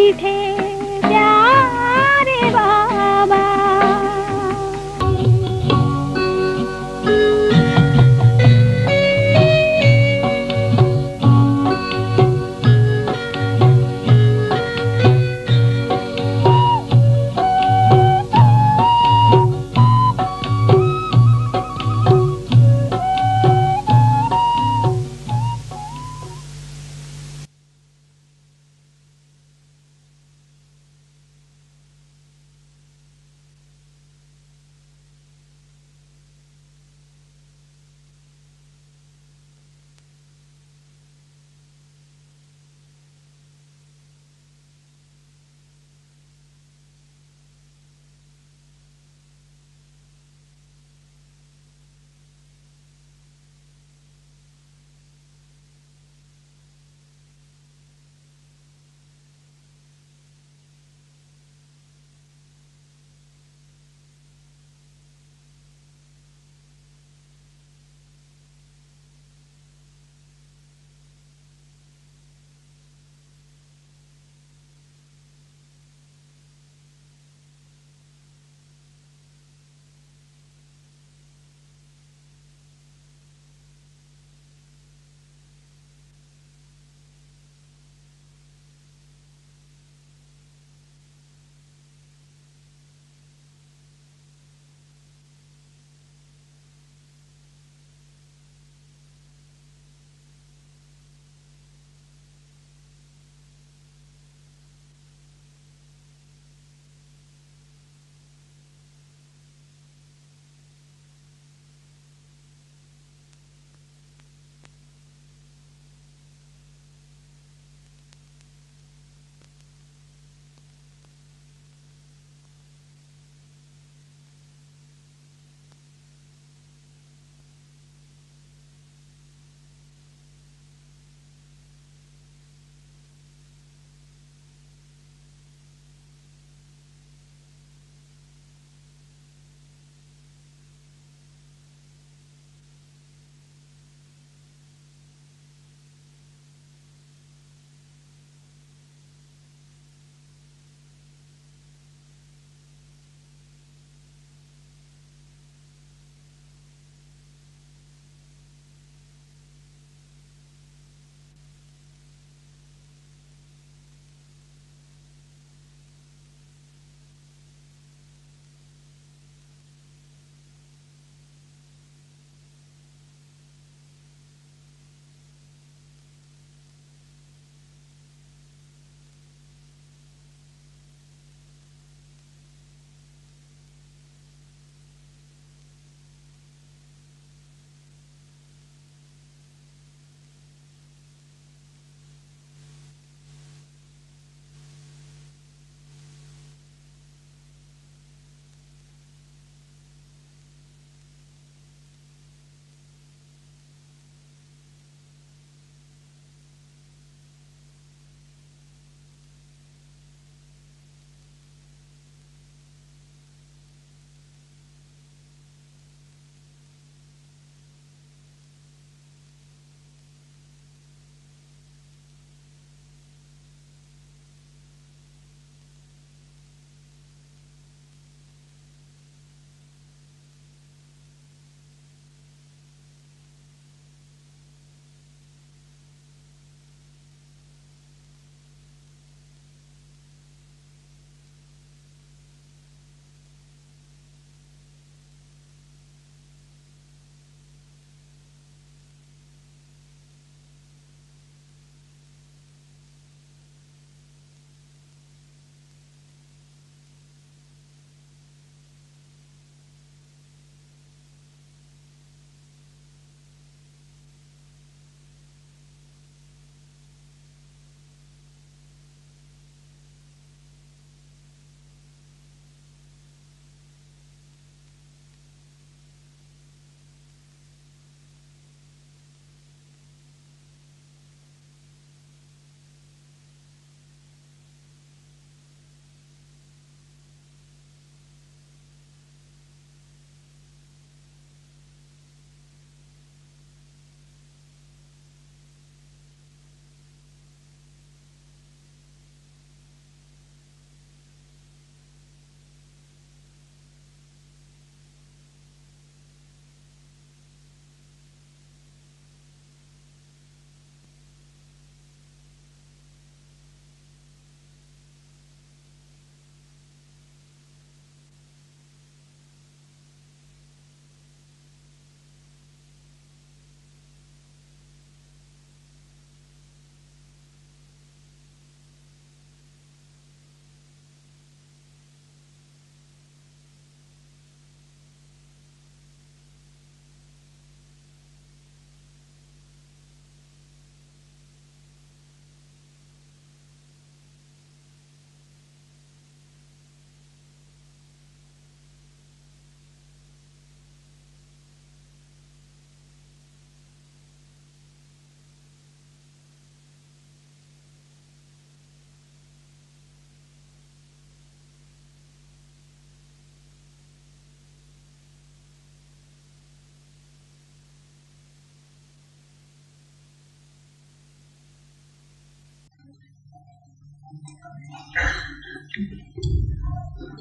मीठे प्यारे बाबा।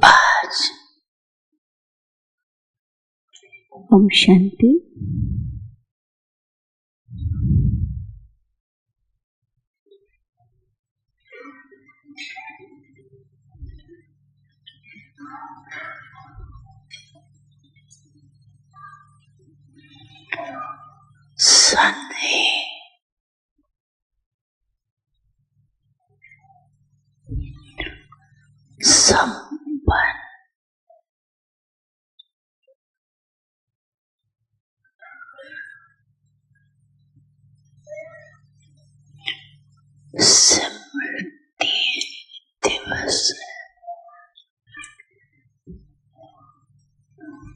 आज ओम शांति। Sunday, someone स्मृति दिवस।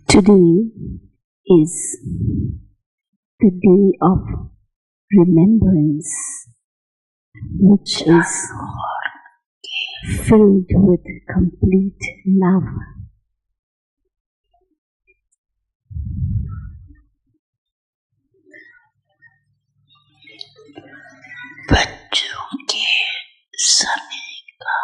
Today is the day of remembrance, which is filled with complete love. बच्चों के समय का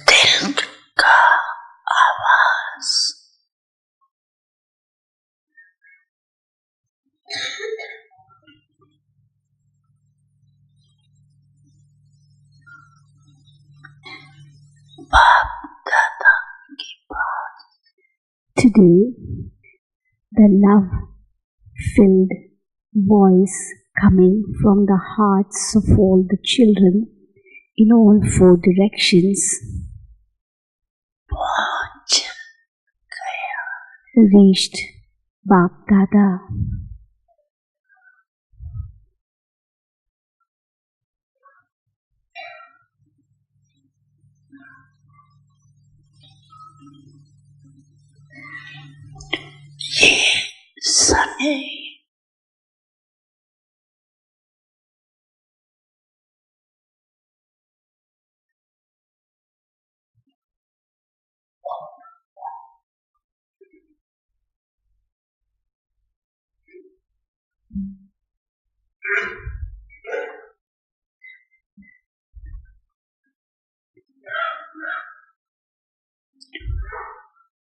दिल का आवाज बाप दादा की बात। Today, the love-filled voice coming from the hearts of all the children in all four directions पहुंच गया, reached बाप दादा। ये समय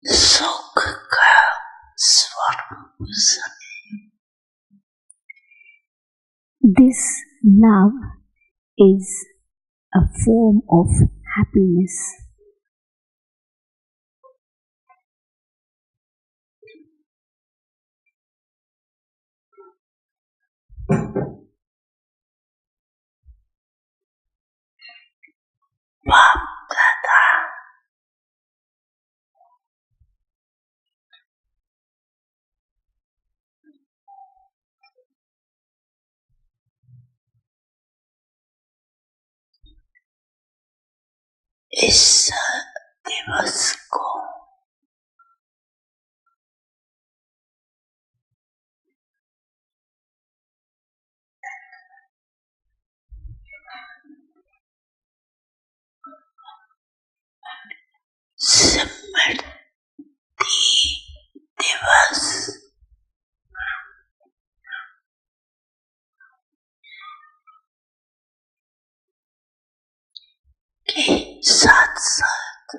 सुख का स्वरूप समय। This love is a form of happiness. बाप दादा इस दिवस को स्मृति दिवस के साथ साथ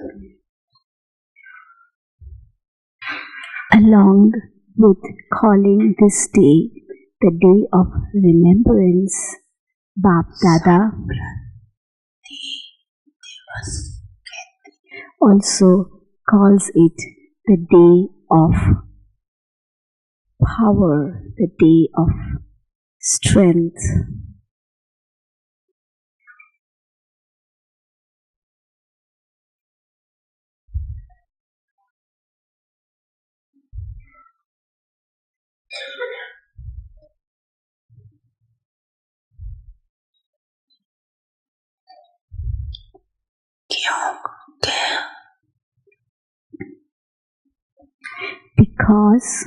along with calling this day the day of remembrance, Bap Dada also calls it the day of power, the day of strength. because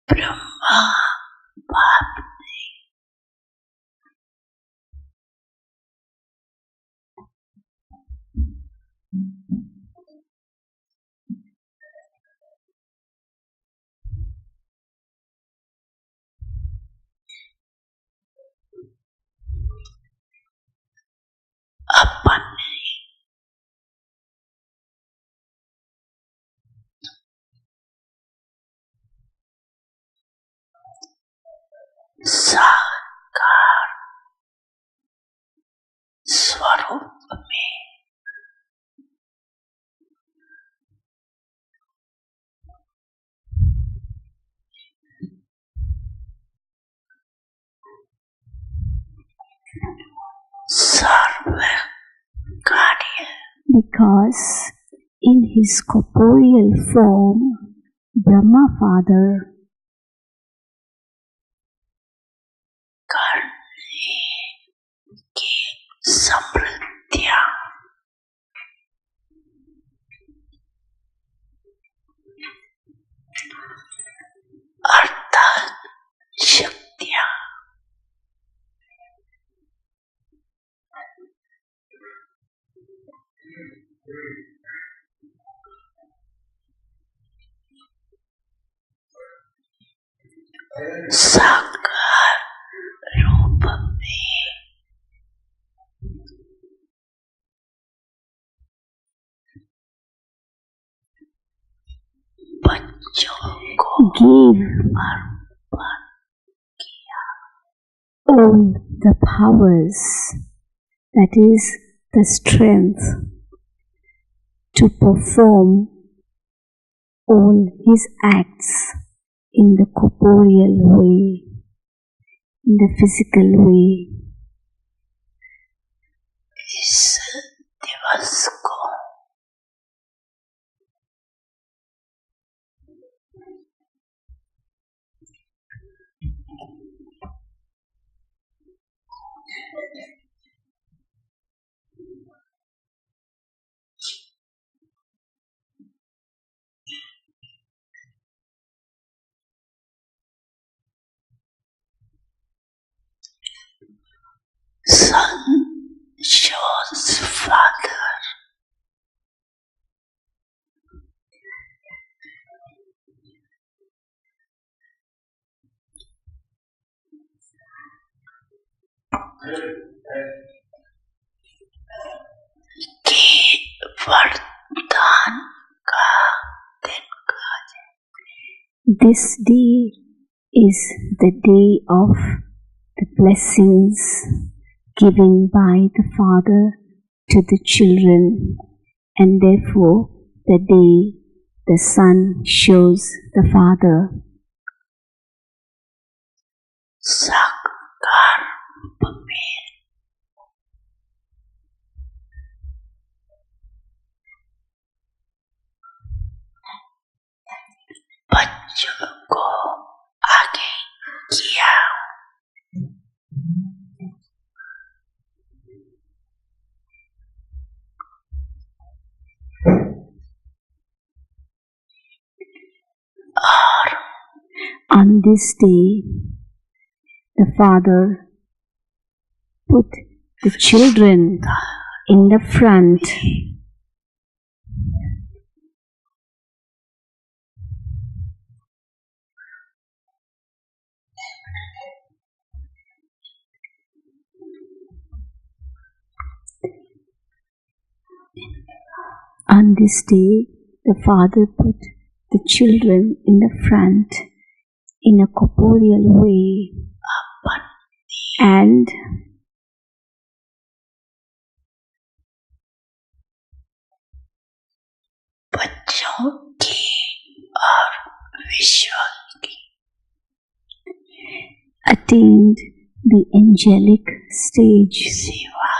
Brahma Bap अपन साकार स्वरूप में सर्व कार्य because in his corporeal form, Brahma Father करने की समृद्धियां अर्थात शक्तियां साकार रूप में बच्चों को give अर्पण किया all the powers, that is, the strength to perform all his acts in the corporeal way, in the physical way. इस दिवस को Son shows Father के वरदान का दिन का This day is the day of the blessings given by the Father to the children, and therefore the day the Son shows the Father. साकार रूप में बच्चों को आगे किया और On this day, the Father put the children in the front. On this day, the Father put the children in the front in a corporeal way, and बच्चों की और विश्व की attained the angelic stage. सेवा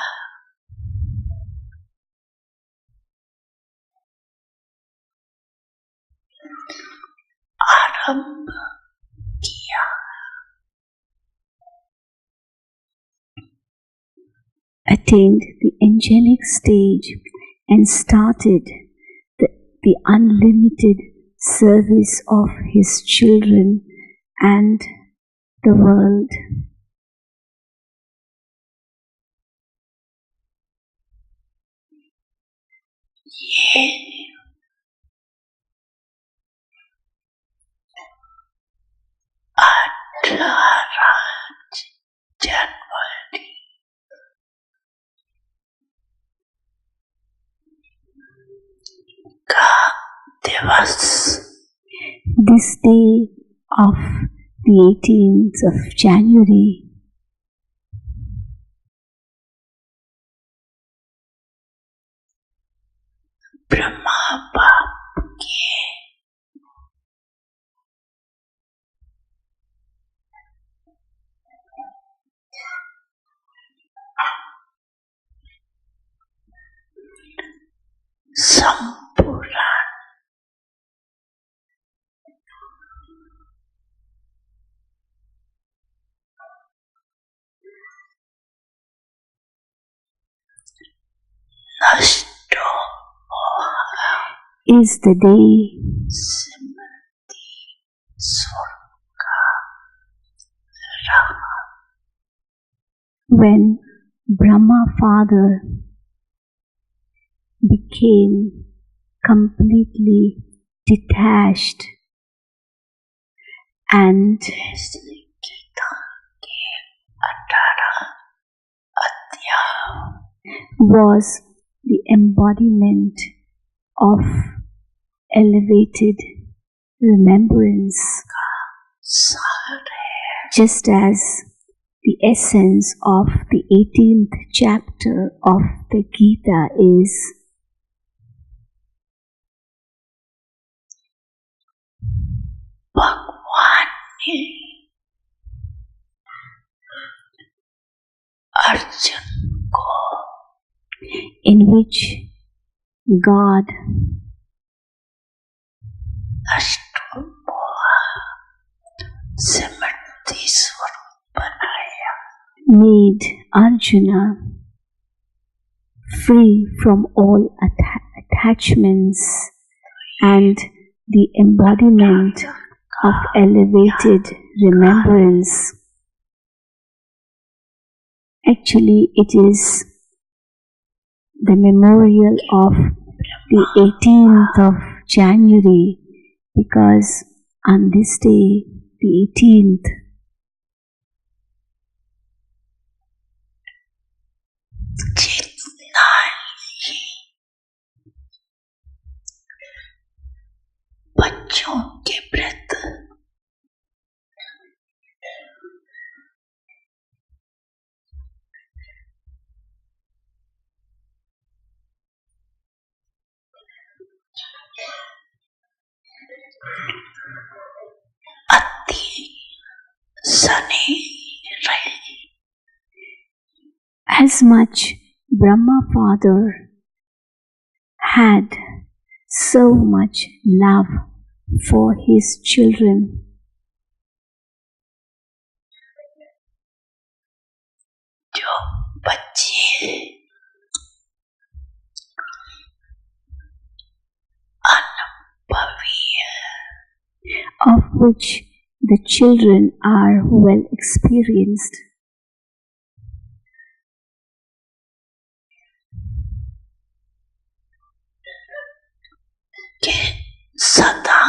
प्रारंभ किया। Attained the angelic stage and started the unlimited service of his children and the world. ये 18 जनवरी का दिवस, This day of the 18th of January Brahma बाप के संपूर्ण नष्ट is the day स्मृति स्वर्ग का रहा, when Brahma Father became completely detached and जैसे गीता के 18 अध्याय was the embodiment of elevated remembrance, सार है। just as the essence of the 18th chapter of the Gita is भगवान ने अर्जुन को in which God स्मृति स्वरूप बनाया। made Arjuna free from all attachments and the embodiment of elevated remembrance. Actually, it is the memorial of the 18th of January, because on this day, the 18th, जितना ही बच्चों के व्रत अति सने रहे, as much Brahma Father had so much love for his children, जो बच्चे अनुभवी of which the children are well experienced, के सदा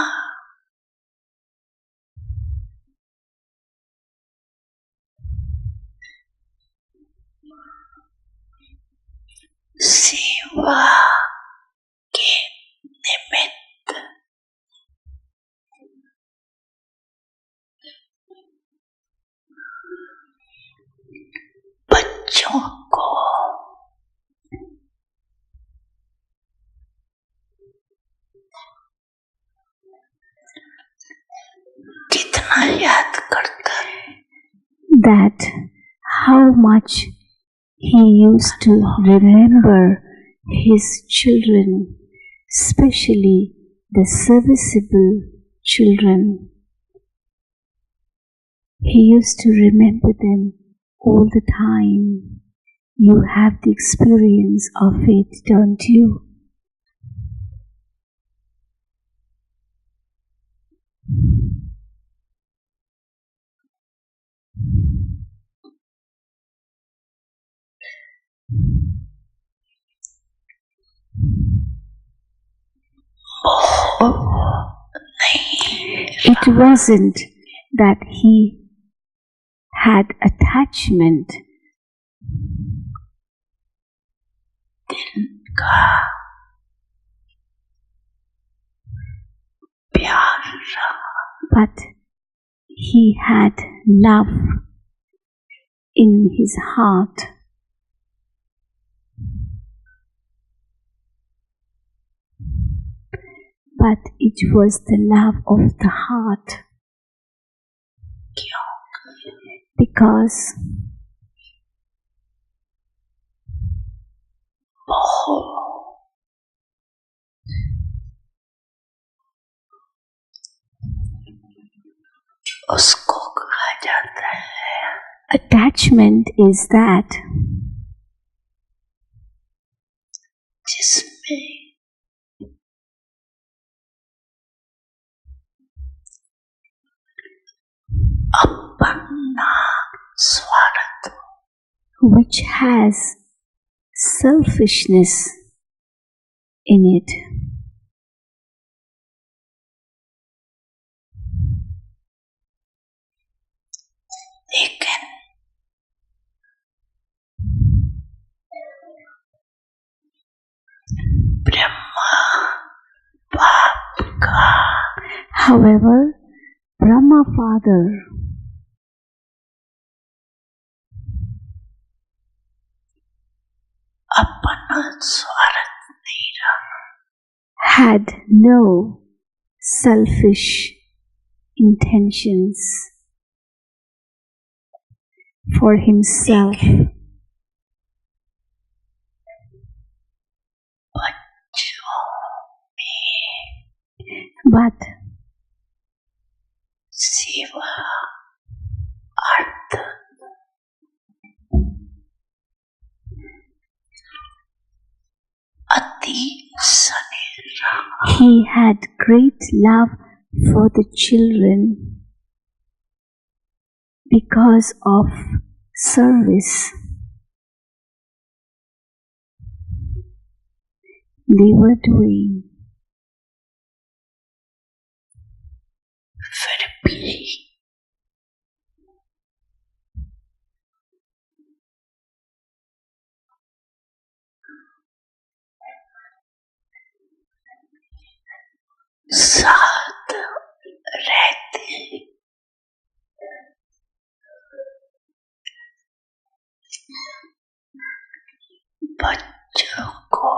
सेवा के निमित्त बच्चों को कितना याद करता है, that how much he used to remember his children, especially the serviceable children. He used to remember them all the time. You have the experience of it, don't you? It wasn't that he had attachment. का प्यार रहा, But he had love in his heart. But it was the love of the heart. Because उसको कहा जाता है attachment is that जिसमें अपना स्वार्थ, which has selfishness in it. लेकिन ब्रह्मा बाप का However, Brahma Father अपना स्वार्थ नहीं रहा, had no selfish intentions for himself. बच्चों But सेवा अर्थ अति स्नेह रहा, he had great love for the children because of service they were doing. फिर भी साथ रहते बच्चों को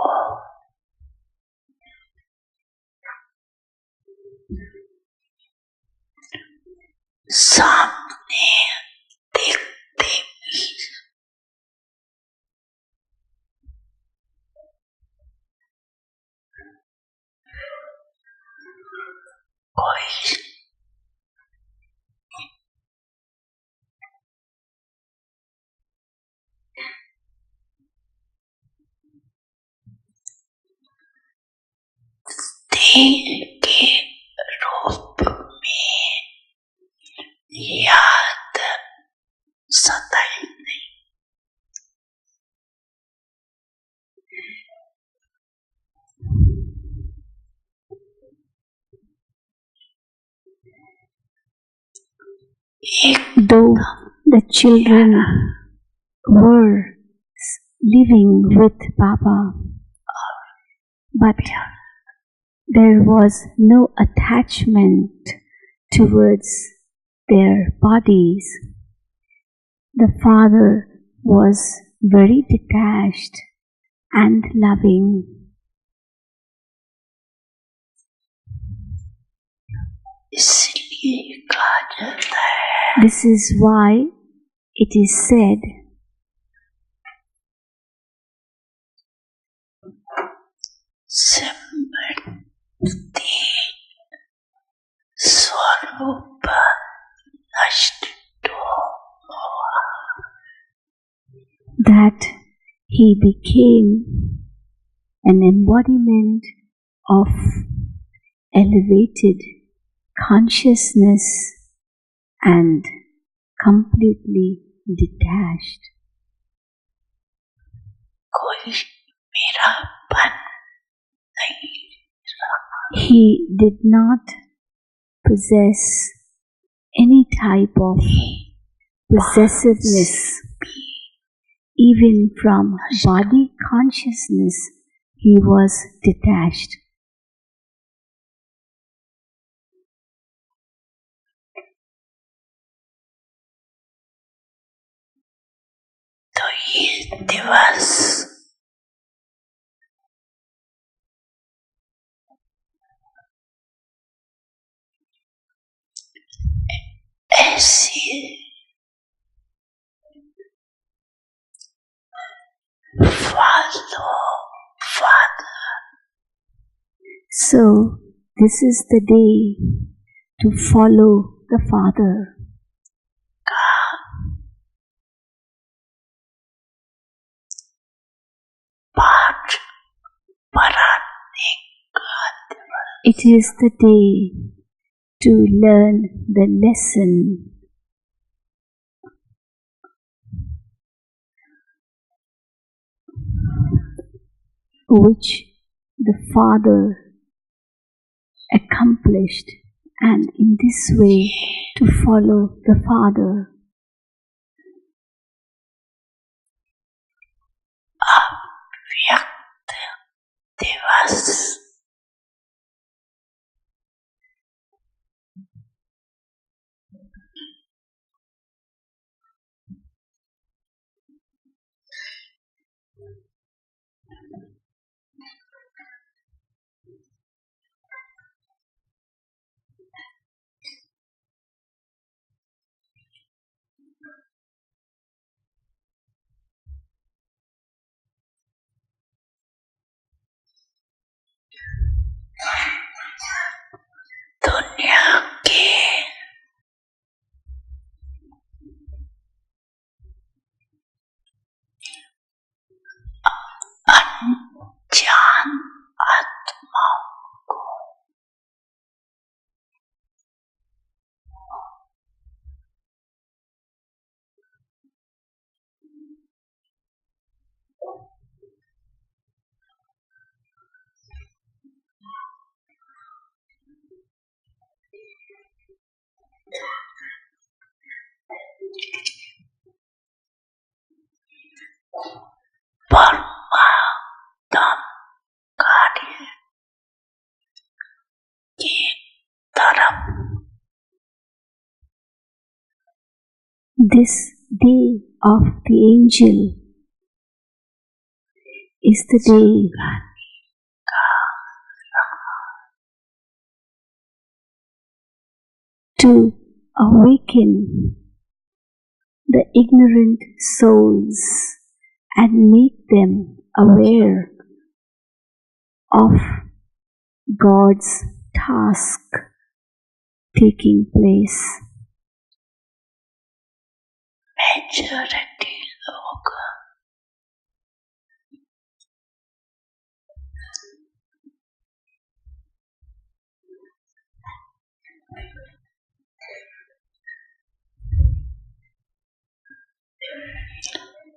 सामने देखते भी कोई देह के रूप में याद सताई नहीं, Though the children were living with Baba, but there was no attachment towards their bodies. The father was very detached and loving. इसलिए कहा जाता है This is why it is said, सिमरती स्वरूप नष्ट that he became an embodiment of elevated consciousness and completely detached. कोई मेरापन नहीं रहा. He did not possess any type of possessiveness. Even from body consciousness, he was detached. तो ये दिवस ऐसी Father. So, this is the day to follow the Father. It is the day to learn the lesson which the Father accomplished, and in this way to follow the Father. अव्यक्त दिवस दुनिया के अनजान आत्माओं को परमात्म कार्य की तरफ This day of the angel is the day to awaken the ignorant souls and make them aware of God's task taking place. Majority लोग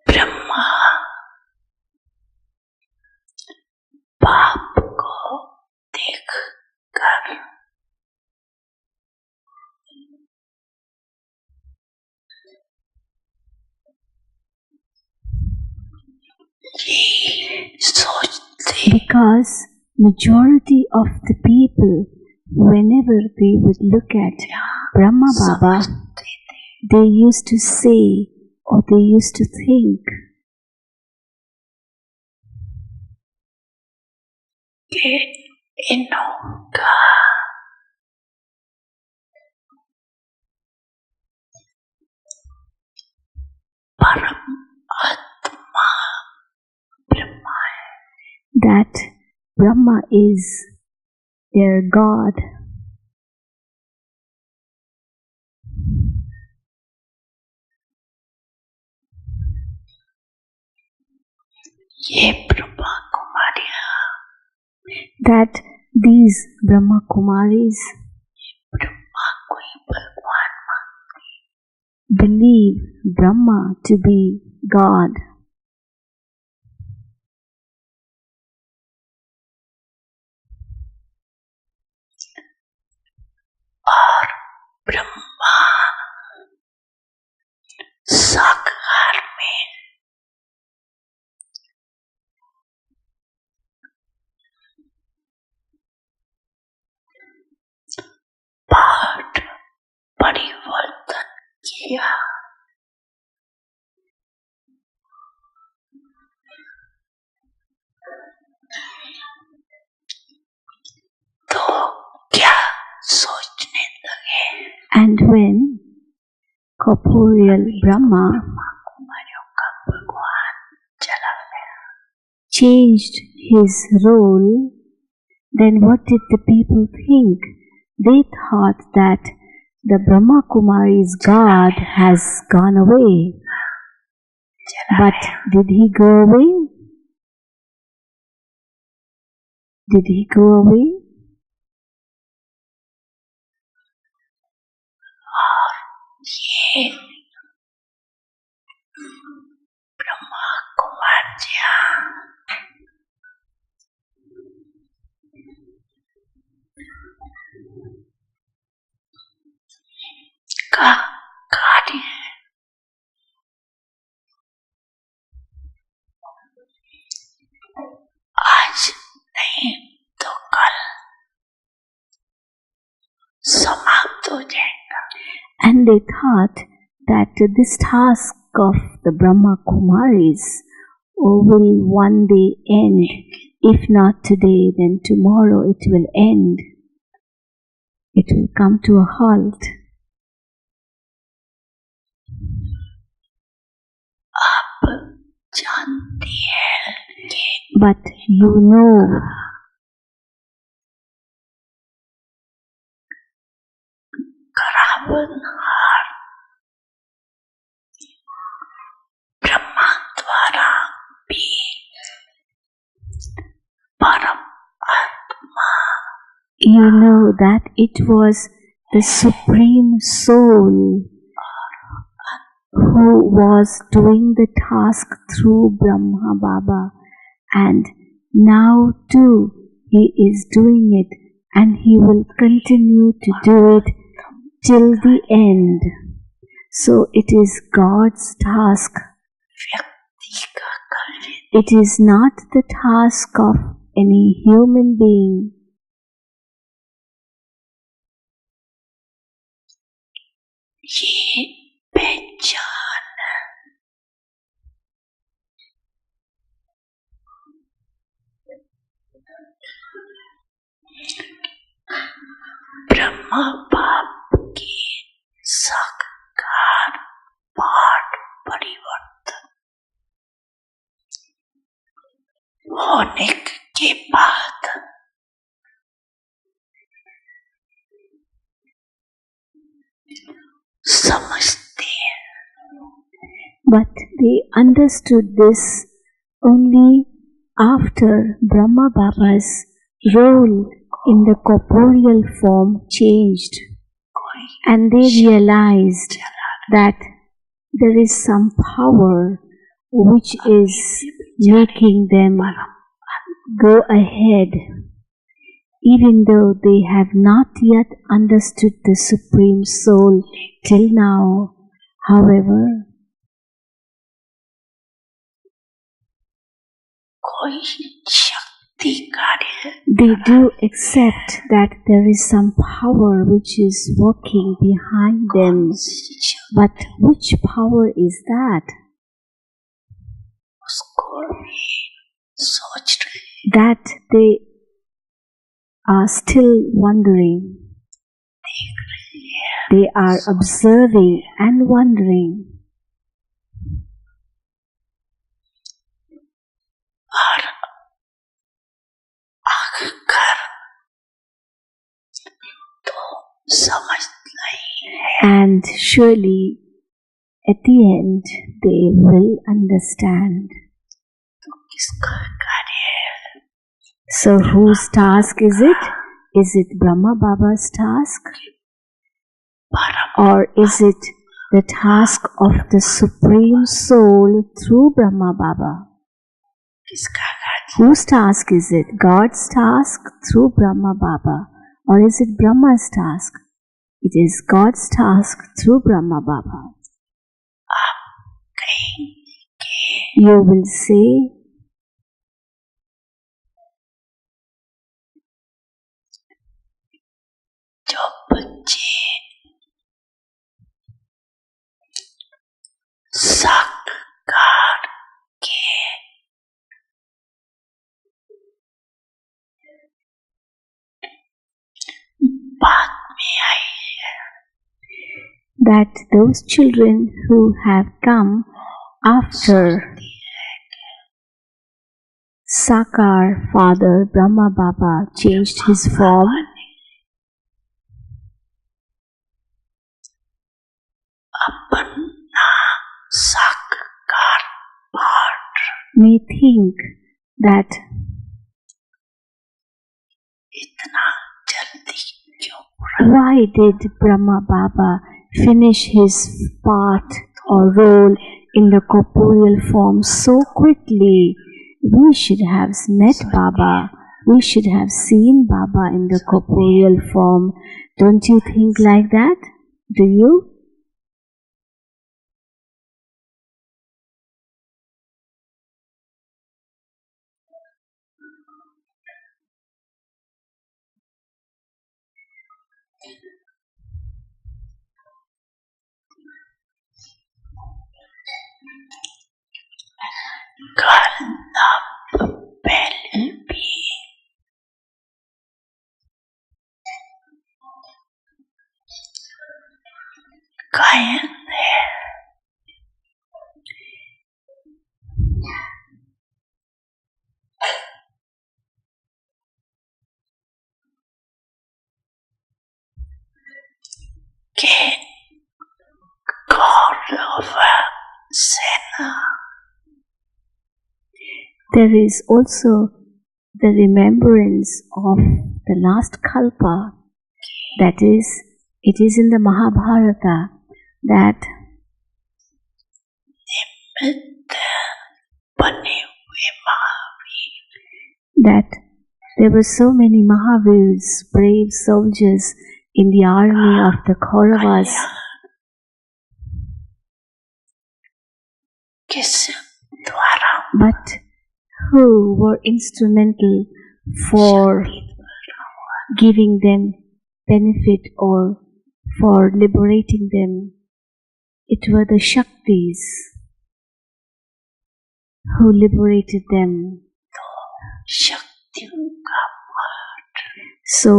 ब्रह्मा बाप को देखकर ये सोचते Because majority of the people, whenever they would look at Brahma Baba, they used to say or they used to think कि इनका परम आत्मा ब्रह्मा है. that Brahma is their God. ये Brahma कुमारियाँ that these Brahma Kumaris Brahma को ही भगवान believe Brahma to be God. और ब्रह्मा साकार में बहुत परिवर्तन किया। तो क्या सोचने लगे? And when corporeal Brahma कुमारियों का भगवान चला गया, changed his role, then what did the people think? They thought that the Brahma Kumari's God has gone away. But did he go away? Did he go away? ये ब्रह्मा कुमार का कार्य है। आज नहीं तो कल समाप्त हो जाएगा। And they thought that this task of the Brahma Kumaris will one day end. If not today, then tomorrow it will end. It will come to a halt. आप जानती हैं कि But you know करावनहार ब्रह्मा द्वारा भी परम आत्मा You know that it was the Supreme Soul who was doing the task through Brahma Baba, and now too he is doing it, and he will continue to do it till the end. So it is God's task. व्यक्ति का कार्य It is not the task of any human being. ये पहचान ब्रह्मा बाप की साकार पाठ परिवर्तन होने के बाद समझते हैं। But they understood this only after Brahma Baba's role in the corporeal form changed, and they realized that there is some power which is making them go ahead, even though they have not yet understood the Supreme Soul till now. However, कोई शक्ति कार्य they do accept that there is some power which is working behind them. But which power is that? उसको सोच रहे That they are still wondering. देख रहे हैं They are observing and wondering. और आखिरकार तो समझ नहीं है। And surely at the end they will understand. तो किसका कार्य है? So whose task is it? Is it Brahma Baba's task? Or is it the task of the Supreme Soul through Brahma Baba? किसका कार्य? Whose task is it? God's task through Brahma Baba? Or is it Brahma's task? It is God's task through Brahma Baba. आप कहेंगे You will say, जो बच्चे साकार के बाद में आए हैं, that those children who have come after Sakar Father Brahma Baba changed his form, अपना साकार पाठ may think that इतना जल्दी क्यों पूरा? why did Brahma Baba finish his part or role in the corporeal form so quickly? We should have met Baba. We should have seen Baba in the corporeal form. Don't you think like that? Do you? कल पहले भी गायन है, कि कौरव सेना There is also the remembrance of the last Kalpa. That is, it is in the Mahabharata that निमित्त बने हुए Mahavir that there were so many Mahavirs, brave soldiers in the army of the Kauravas, किस द्वारा but who were instrumental for giving them benefit or for liberating them. It were the Shaktis who liberated them. शक्तियों का पाठ So,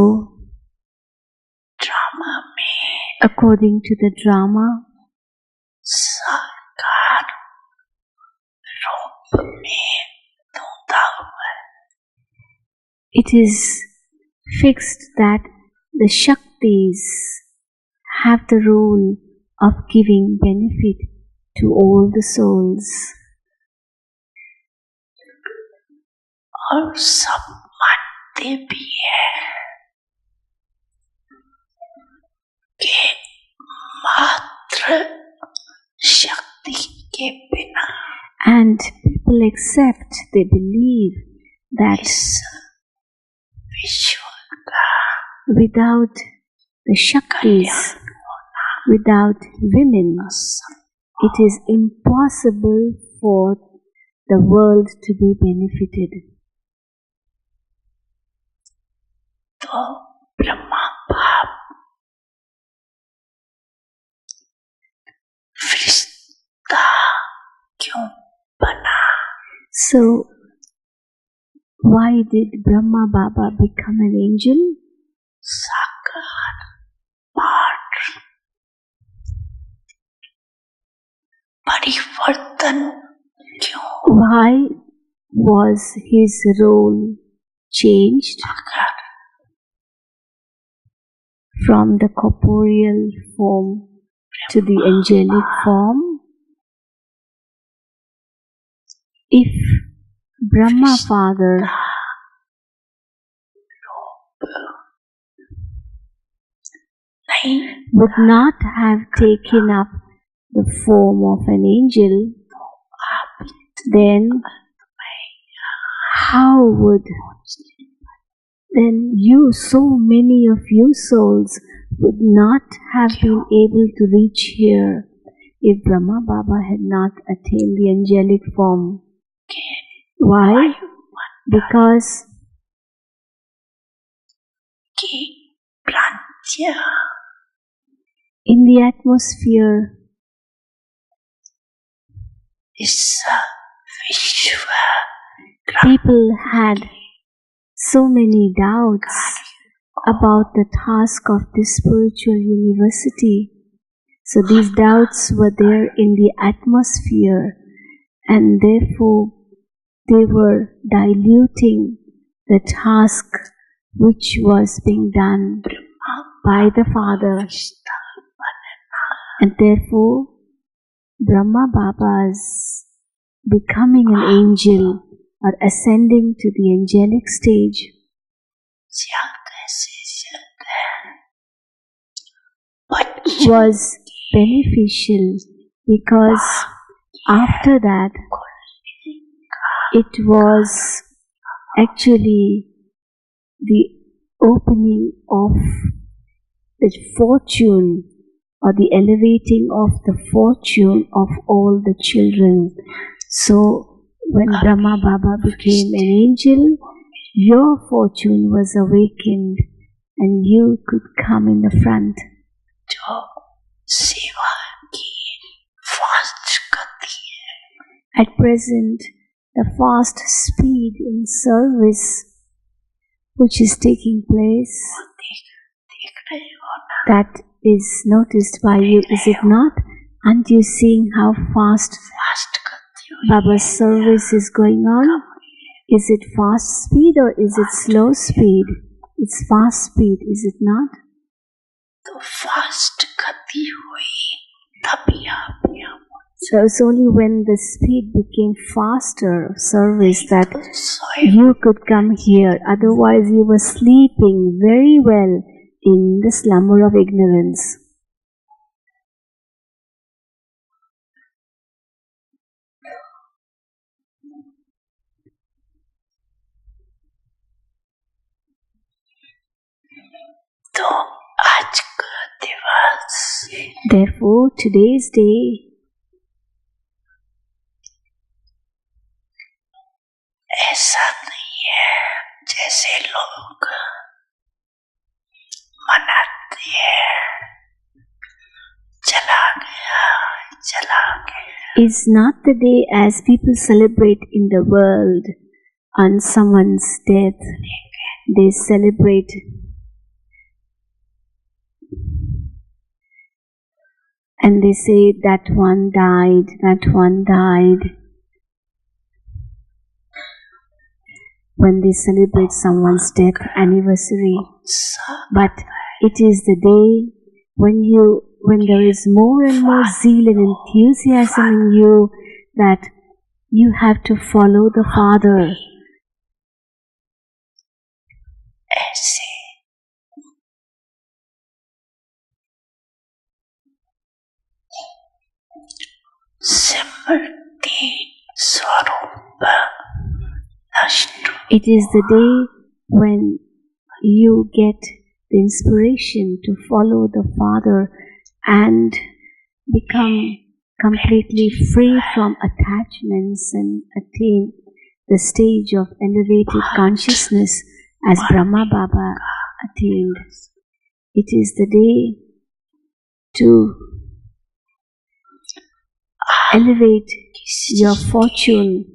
drama में according to the drama, साकार रूप में धुंधा हुआ है, it is fixed that the Shaktis have the role of giving benefit to all the souls. और सब मानते भी है कि मात्र शक्ति के बिना And people accept, they believe that इस विश्व का without the Shaktis, without women, it is impossible for the world to be benefited. तो ब्रह्मा बाप फरिश्ता क्यों बना? So, why did Brahma Baba become an angel? साकार पाठ परिवर्तन क्यों? Why was his role changed अगर from the corporeal form to the angelic form? If Brahma Father would not have taken up the form of an angel, then how would so many of you souls would not have been able to reach here if Brahma Baba had not attained the angelic form. Why? Because in the atmosphere people had so many doubts about the task of this spiritual university. So these doubts were there in the atmosphere, and therefore they were diluting the task which was being done by the Father. And therefore Brahma Baba's becoming an angel or ascending to the angelic stage was beneficial, because after that it was actually the opening of the fortune or the elevating of the fortune of all the children. So when Brahma Baba became an angel, your fortune was awakened and you could come in the front. At present, the fast speed in service which is taking place, that is noticed by you, is it not? Aren't you seeing how fast Baba's service is going on? Is it fast speed or is it slow speed? It's fast speed, is it not? So it's only when the speed became faster service that you could come here. Otherwise you were sleeping very well in the slumber of ignorance. Therefore, today's day is not the day as people celebrate in the world on someone's death. They celebrate and they say that one died, that one died. When they celebrate someone's death anniversary. But it is the day when there is more and more zeal and enthusiasm in you that you have to follow the Father. It is the day when you get the inspiration to follow the Father and become completely free from attachments and attain the stage of elevated consciousness as Brahma Baba attained. It is the day to elevate your fortune.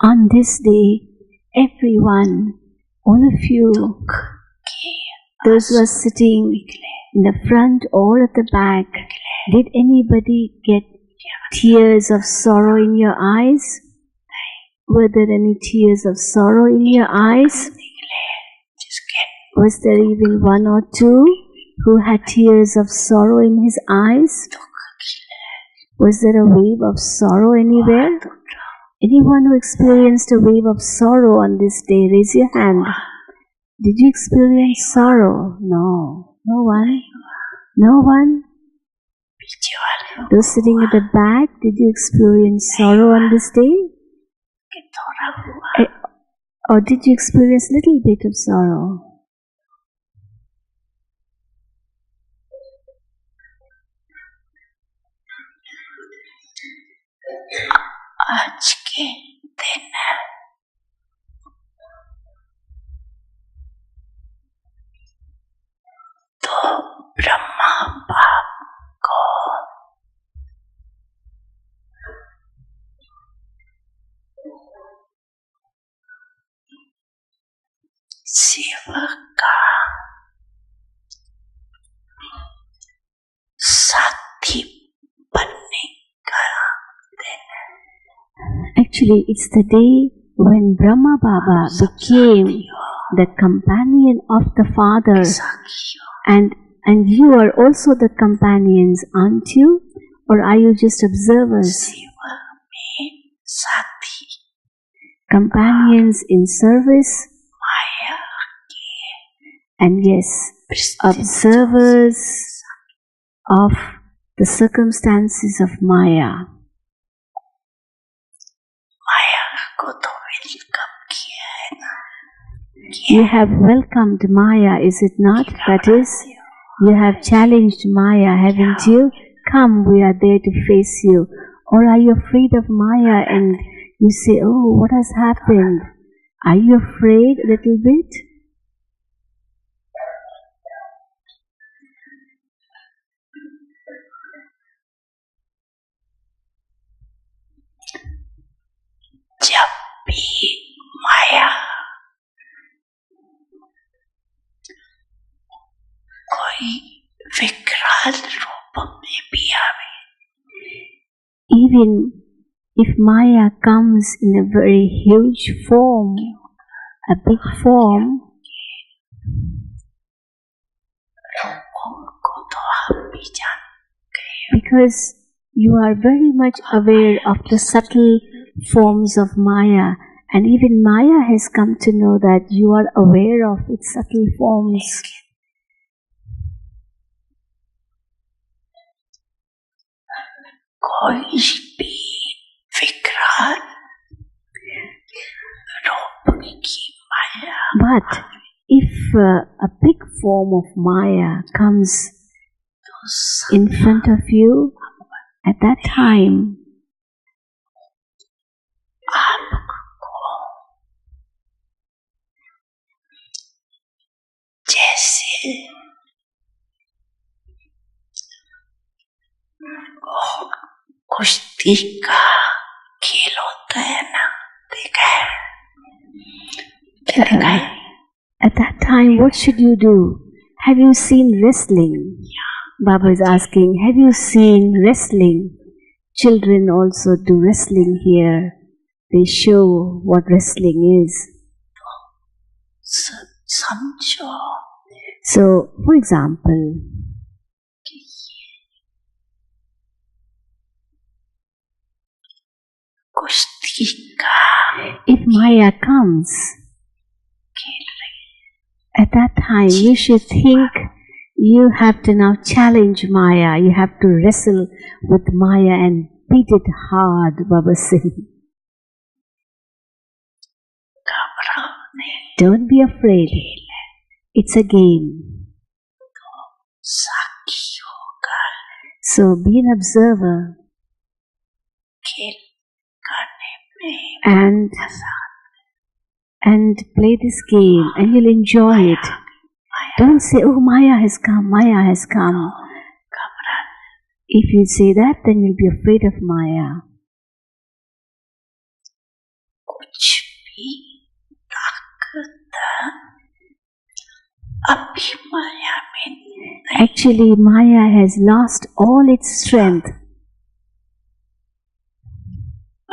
On this day, everyone, all of you, those who are sitting in the front or at the back, did anybody get tears of sorrow in your eyes? Were there any tears of sorrow in your eyes? Was there even one or two who had tears of sorrow in his eyes? Was there a wave of sorrow anywhere? Anyone who experienced a wave of sorrow on this day, raise your hand. Did you experience sorrow? No. No one? No one? Those sitting at the back, did you experience sorrow on this day? Or did you experience a little bit of sorrow? आज के दिन तो ब्रह्मा बाप को शिव का साथी बनने का दिन है। Actually, it's the day when Brahma Baba became the companion of the Father, and you are also the companions, aren't you? Or are you just observers? Companions in service, and yes, observers of the circumstances of Maya. You have welcomed Maya, is it not? That is, you have challenged Maya, haven't you? Come, we are there to face you. Or are you afraid of Maya and you say, oh, what has happened? Are you afraid a little bit? जब भी माया कोई विकराल रूप में भी आवे, even if Maya comes in a very huge form, a big form, उनको तो आप भी जानते हैं, because you are very much aware of the subtle forms of Maya, and even Maya has come to know that you are aware of its subtle forms. कोई भी विकराल रूप की माया, But if a big form of Maya comes in front of you, at that time, आपको जैसे कुश्ती का खेल होता है ना, देखा है? at that time, what should you do? Have you seen wrestling? Baba is asking, have you seen wrestling? Children also do wrestling here. They show what wrestling is. समझो So, for example, कि कुश्ती का if Maya comes, खेल रही at that time you should think you have to now challenge Maya. You have to wrestle with Maya and beat it hard, Baba said. घबराओ नहीं, Don't be afraid. It's a game. साक्षी होगा, So be an observer खेल करने में and मजा play this game and you'll enjoy it. Don't say, oh, Maya has come, Maya has come. घबरा। If you say that, then you'll be afraid of Maya. कुछ भी ताकत अभी माया में नहीं, Actually, Maya has lost all its strength.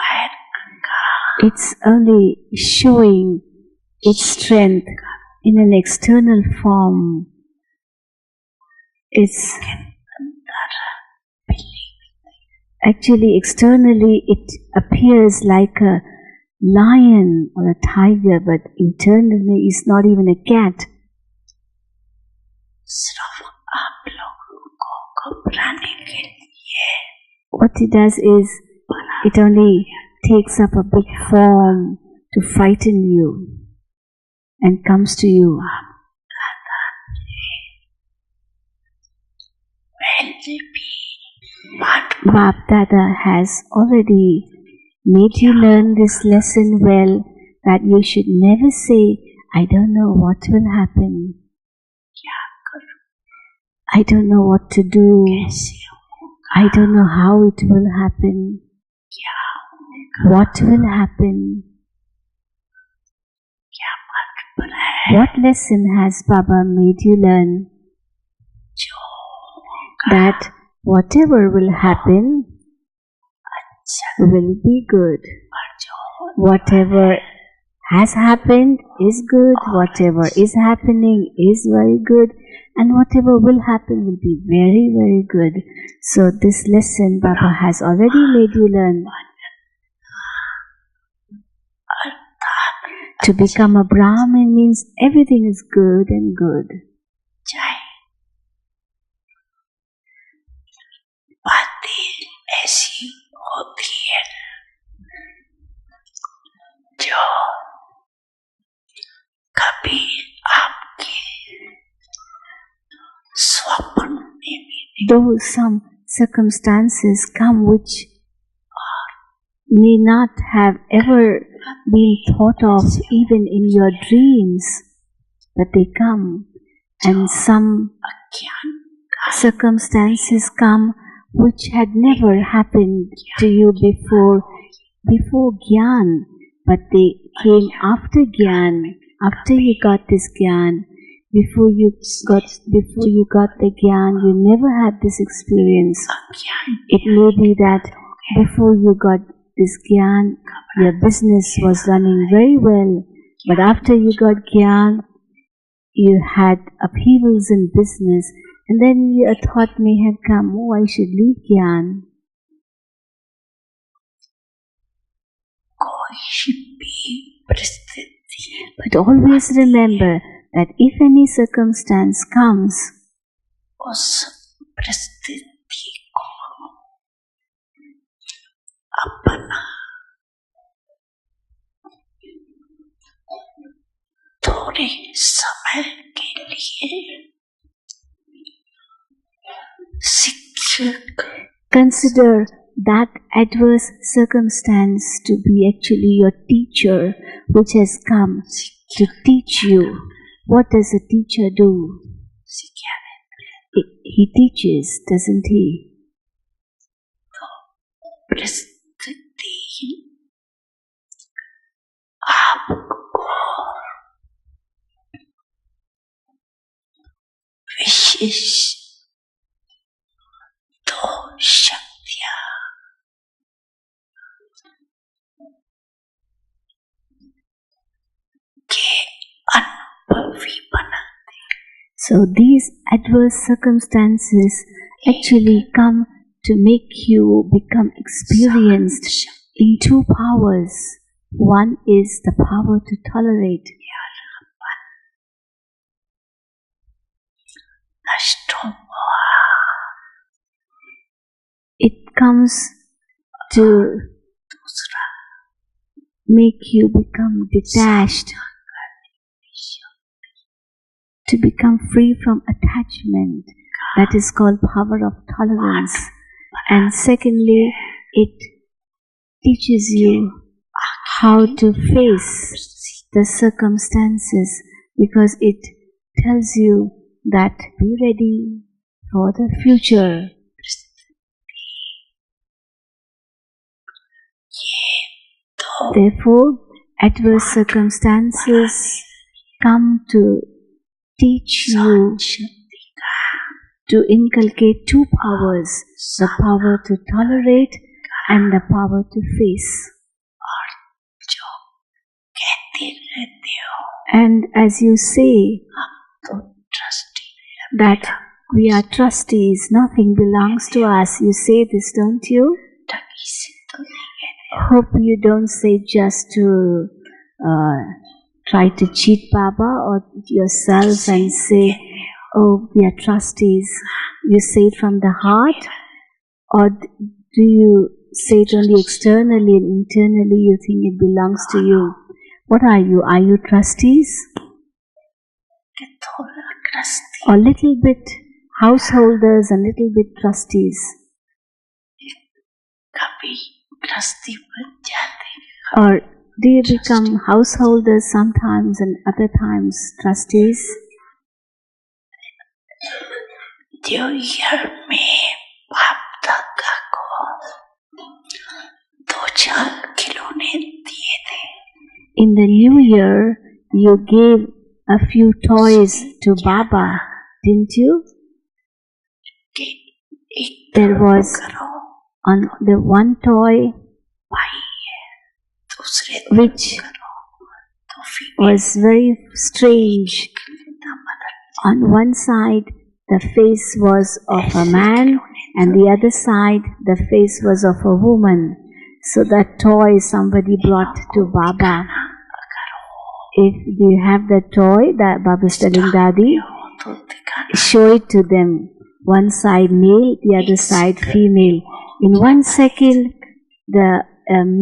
पैर का It's only showing its strength in an external form. It's actually externally it appears like a lion or a tiger, but internally it's not even a cat. What it does is, it only takes up a big form to frighten you and comes to you. Bap Dada has already made you learn this lesson well, that you should never say, I don't know what will happen. I don't know what to do. I don't know how it will happen. What will happen? What lesson has Baba made you learn? That whatever will happen will be good. Whatever has happened is good. Whatever is happening is very good. And whatever will happen will be very, very good. So this lesson Baba has already made you learn. To become a Brahmin means everything is good and good. बातें ऐसी होती है जो कभी आपके स्वप्न में भी Though some circumstances come which may not have ever been thought of even in your dreams, but they come, and some circumstances come which had never happened to you before Gyan, but they came after Gyan, after you got this Gyan. Before you got the Gyan, you never had this experience. It may be that before you got this Gyan, your business was running very well, but after you got Gyan, you had upheavals in business, and then a thought may have come, oh, I should leave Gyan. But always remember that if any circumstance comes, थोड़े समय के लिए शिक्षक consider that adverse circumstance to be actually your teacher, which has come to teach you. What does a teacher do? He teaches, doesn't he? विशेष दो शक्तियां के अनुभवी बनाते हैं. So these adverse circumstances actually come to make you become experienced in two powers. One is the power to tolerate. It comes to make you become detached, to become free from attachment. That is called power of tolerance. And secondly, it teaches you how to face the circumstances, because it tells you that be ready for the future. Therefore, adverse circumstances come to teach you to inculcate two powers, the power to tolerate and the power to face. कहते हो And as you say तो trustee that we are trustees, nothing belongs to us. You say this, don't you? ठगी से तो नहीं कहते Hope you don't say just to try to cheat Baba or yourself and say, oh, we are trustees. You say it from the heart, or do you say it only externally and internally you think it belongs to you? What are you? Are you trustees? कि थोड़ा trustee Or little bit householders and little bit trustees? कभी trustee बन जाते Or do you become householders sometimes and other times trustees? New year में बाप दादा को 2-4 खिलौने दिए थे In the new year, you gave a few toys to Baba, didn't you? कि एक There was करो on the one toy भाई है दूसरे दिन which करो तो फीमेल was very strange. खिलौना बदल On one side, the face was of a man, and the other side, the face was of a woman. So that toy somebody brought to Baba. If you have that toy, that Baba is telling Dadi, तो दिखाना show it to them. One side male, the other side female. In 1 second, the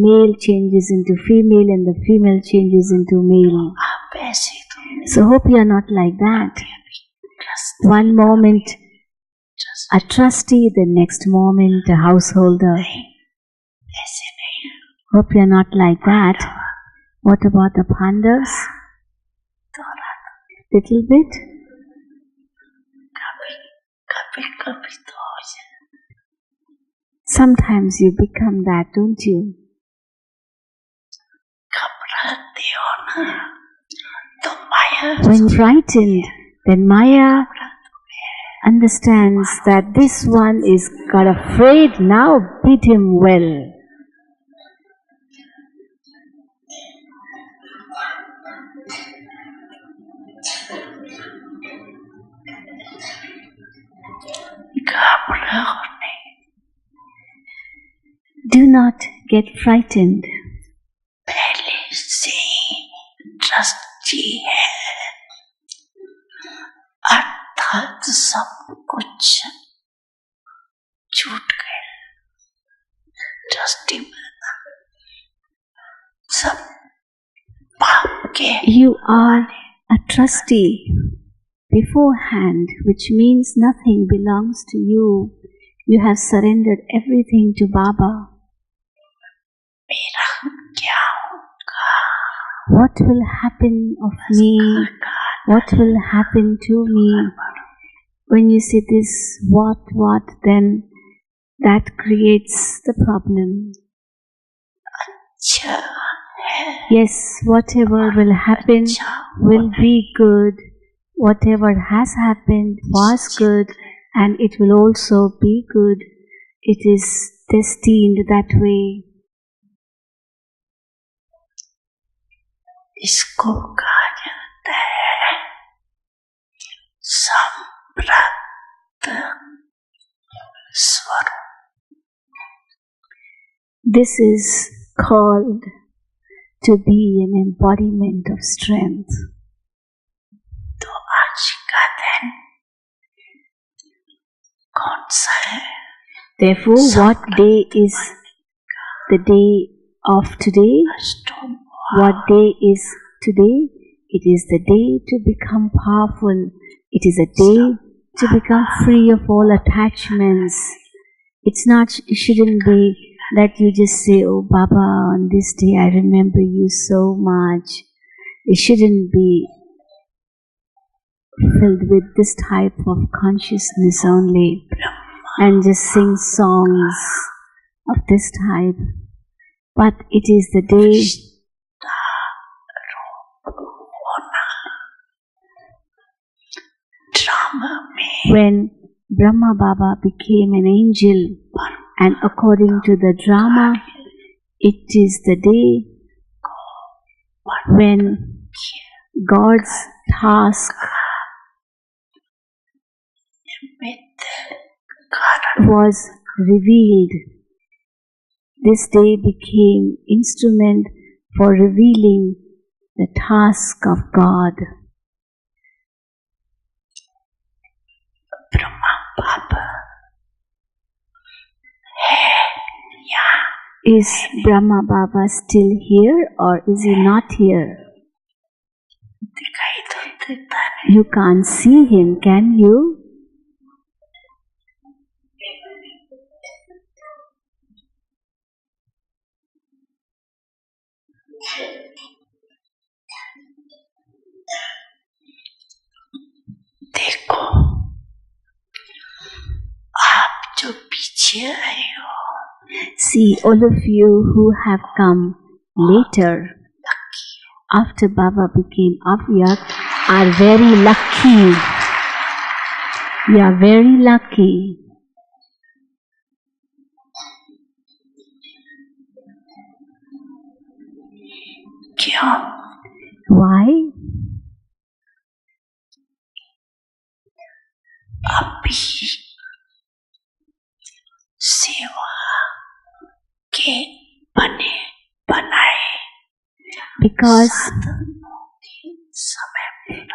male changes into female and the female changes into male. आप ऐसे तो So hope you are not like that. Trust One moment a trustee, the next moment a householder. ऐसे नहीं Hope you are not like that. What about the Pandavas? थोड़ा Little bit? कभी कभी कभी तो हो जाए Sometimes you become that, don't you? घबराते हो ना तो माया When frightened, then Maya understands that this one is got afraid now, bid him well. घबराओ नहीं Do not get frightened. पहले से ही ट्रस्टी है अर्थात सब कुछ छूट गया ट्रस्टी बना सब पाप के You are a trustee beforehand, which means nothing belongs to you. You have surrendered everything to Baba. मेरा क्या होगा What will happen of me? What will happen to me? When you say this, what, then that creates the problem. अच्छा है Yes, whatever will happen will be good. Whatever has happened was good, and it will also be good. It is destined that way. इसको कहा जाता है संप्राप्त स्वरूप This is called to be an embodiment of strength. तो आज का दिन कौन सा है Therefore, what day is the day of today? अष्टम What day is today? It is the day to become powerful. It is a day to become free of all attachments. It's not, it shouldn't be that you just say, oh Baba, on this day I remember you so much. It shouldn't be filled with this type of consciousness only and just sing songs of this type. But it is the day drama में when Brahma Baba became an angel, and according to the drama, it is the day when God's task was revealed. This day became instrument for revealing the task of God. Brahma Baba hai yahan. Is Brahma Baba still here or is he not here? दिखाई तो देता नहीं. You can't see him, can you? देखो आप जो पीछे आए हो, See, all of you who have come later after Baba became Avyakt are very lucky. You are very lucky. क्यों? Why? अभी सेवा के बनाए Because समय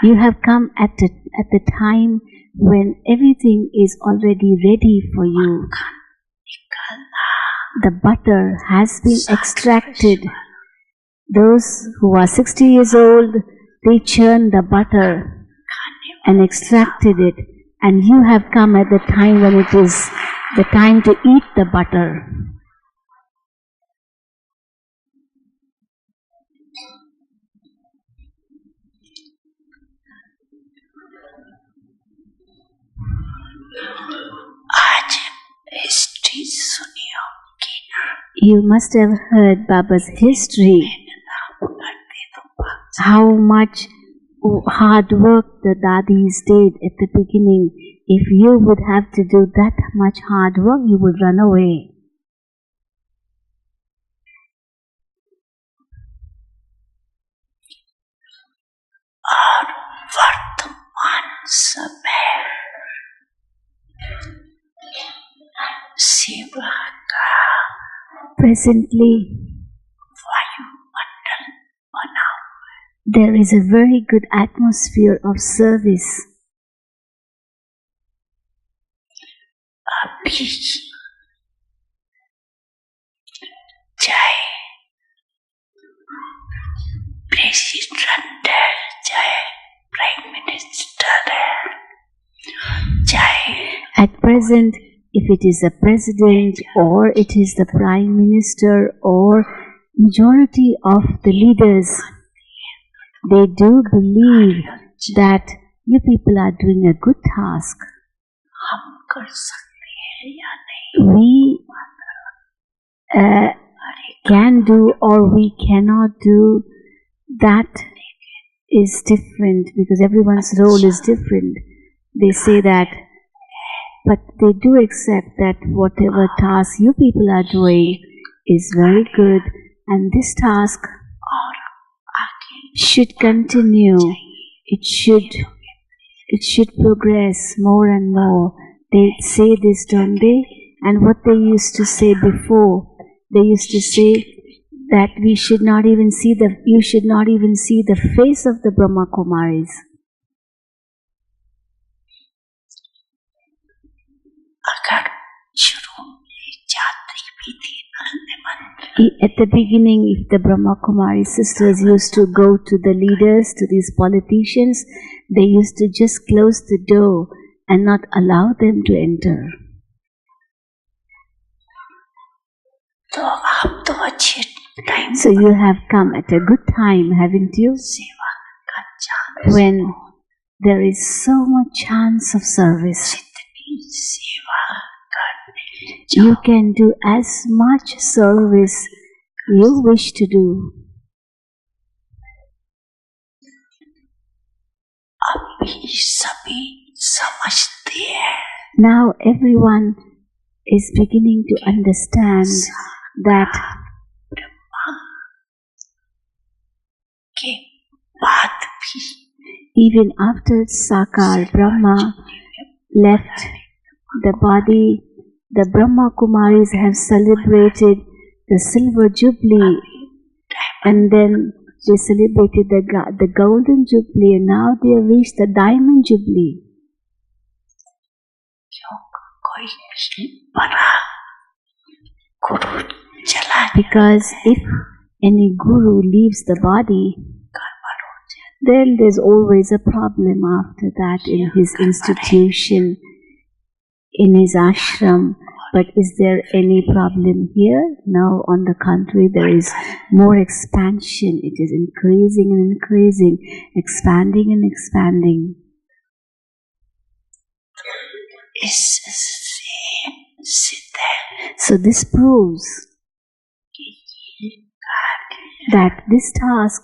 you have come at the time when everything is already ready for you. The butter has been extracted. Those who are 60 years old, they churned the butter and extracted it. And you have come at the time when it is the time to eat the butter. आज history सुनी होगी ना. You must have heard Baba's history, how much hard work the dadis did at the beginning. If you would have to do that much hard work, you would run away. और वर्तमान समय सेवा का Presently, वायुमंडल बना हुआ है. there is a very good atmosphere of service. अभी चाहे प्रेसिडेंट है, चाहे प्राइम मिनिस्टर है, चाहे At present, if it is the president or it is the prime minister or majority of the leaders, they do believe that you people are doing a good task. हम कर सकते हैं या नहीं. We can do or we cannot do, that is different because everyone's role is different. They say that, but they do accept that whatever task you people are doing is very good and this task और आगे should continue. It should progress more and more. They say this, don't they? And what they used to say before, they used to say that you should not even see the face of the Brahma Kumaris. अगर शुरू में जाती भी थी नन्हे मंदिर, At the beginning, if the Brahma Kumari sisters used to go to the leaders, to these politicians, they used to just close the door and not allow them to enter. तो आप तो अच्छे time So you have come at a good time, haven't you? सेवा का chance When there is so much chance of service. जितनी सेवा करने You can do as much service you wish to do. अभी सभी समझते हैं. Now everyone is beginning to understand that Brahma के बाद Even after Sakar Brahma left the body, the Brahma Kumaris have celebrated the silver jubilee, and then they celebrated the golden jubilee, and now they have reached the diamond jubilee. Because if any guru leaves the body, then there's always a problem after that in his institution, in his ashram. But is there any problem here? No, on the contrary, there is more expansion. It is increasing and increasing, expanding and expanding. So this proves that this task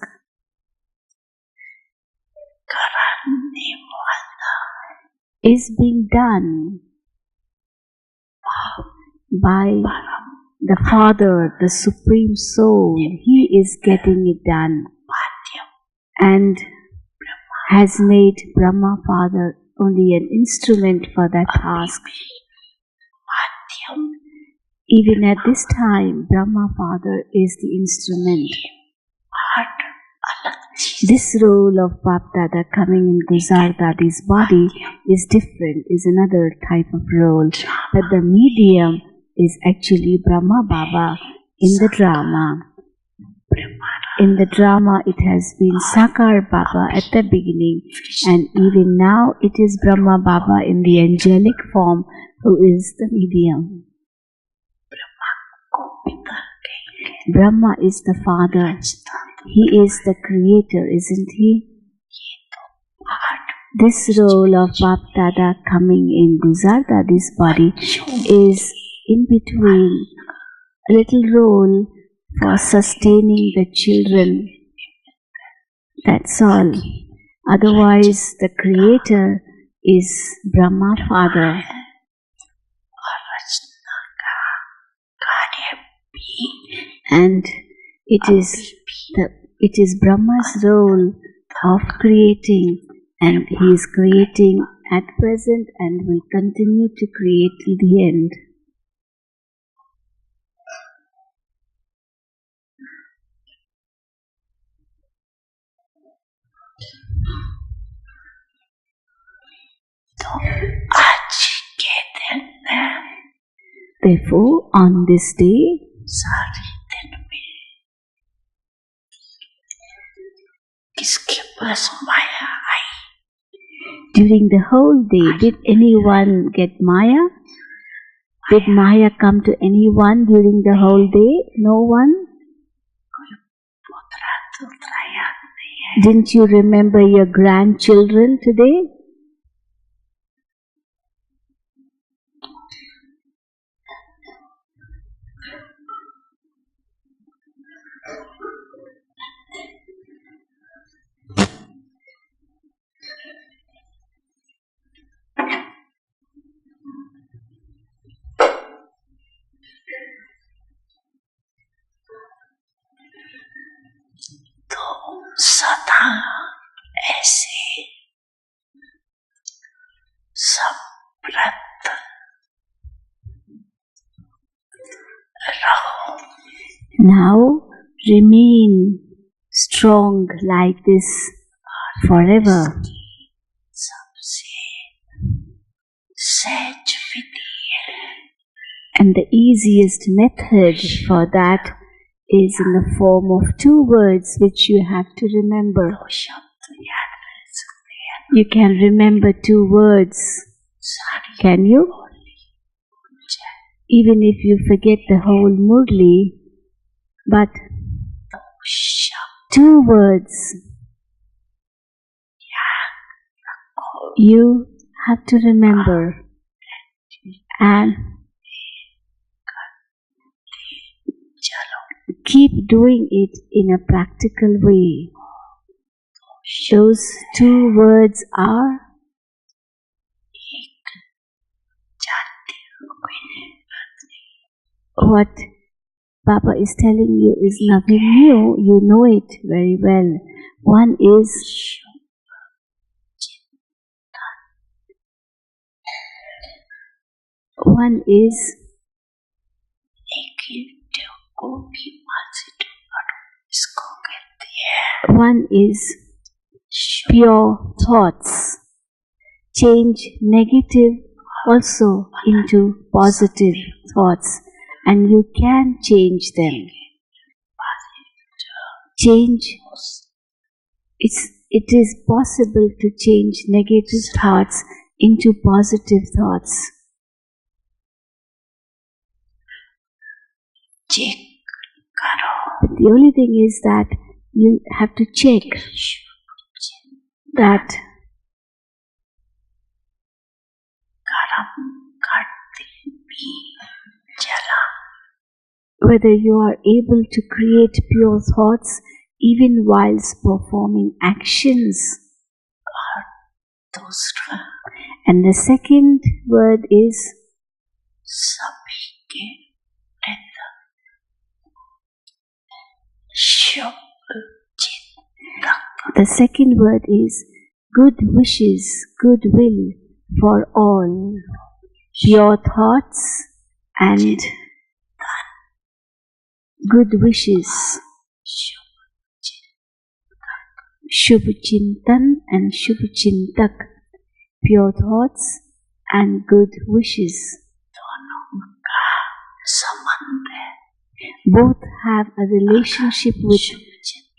is being done by the Father, the Supreme Soul. He is getting it done and has made Brahma Father only an instrument for that task. Even at this time, Brahma Father is the instrument. This role of Bap Dada coming in Guzar Dadi's body is different, is another type of role. But the medium is actually Brahma Baba in the drama. In the drama, it has been Sakar Baba at the beginning, and even now it is Brahma Baba in the angelic form who is the medium. Brahma is the Father. He is the Creator, isn't he? This role of Bap Dada coming in Guzar Dadi's body is in between, a little role for sustaining the children. That's all. Otherwise, the Creator is Brahma Father. And it is Brahma's role of creating, and he is creating at present and will continue to create till the end. Therefore, on this day, during the whole day, did anyone get Maya? Did Maya come to anyone during the whole day? No one? Didn't you remember your grandchildren today? Now remain strong like this forever. And the easiest method for that is in the form of 2 words which you have to remember. You can remember 2 words. Can you? Even if you forget the whole Murli, but 2 words you have to remember, and keep doing it in a practical way. Those 2 words are what Baba is telling you is nothing new. You know it very well. One is One is negative को भी positive करो, इसको कहते हैं one is pure thoughts. Change negative also into positive thoughts, and you can change them. Change, it is possible to change negative thoughts into positive thoughts. Check करो, But the only thing is that you have to check that कर्म करते भी चला whether you are able to create pure thoughts even whilst performing actions. दूसरा And the second word is सभी के प्रति शुभ चिंतक the second word is good wishes, goodwill for all, pure thoughts and good wishes, Shubh Chintan and Shubh Chintak, pure thoughts and good wishes. दोनों का संबंध है Both have a relationship with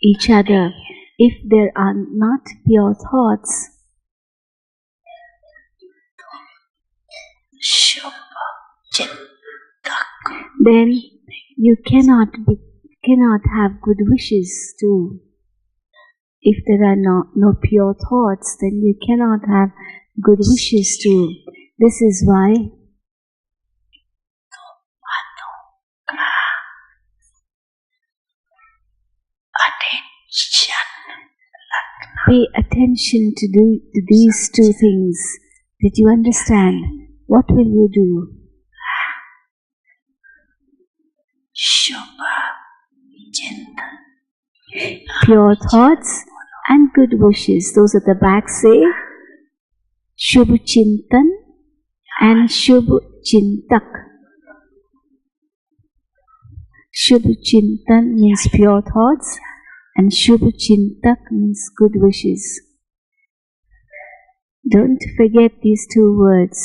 each other. If there are not pure thoughts, शुभ चिंतक then you cannot have good wishes too. If there are no pure thoughts, then you cannot have good wishes too. This is why pay attention to these two things. Did you understand? What will you do? शुभ चिंतन Pure thoughts and good wishes. Those at the back say Shubh Chintan and Shubh Chintak. Shubh Chintan means pure thoughts and Shubh Chintak means good wishes. Don't forget these two words.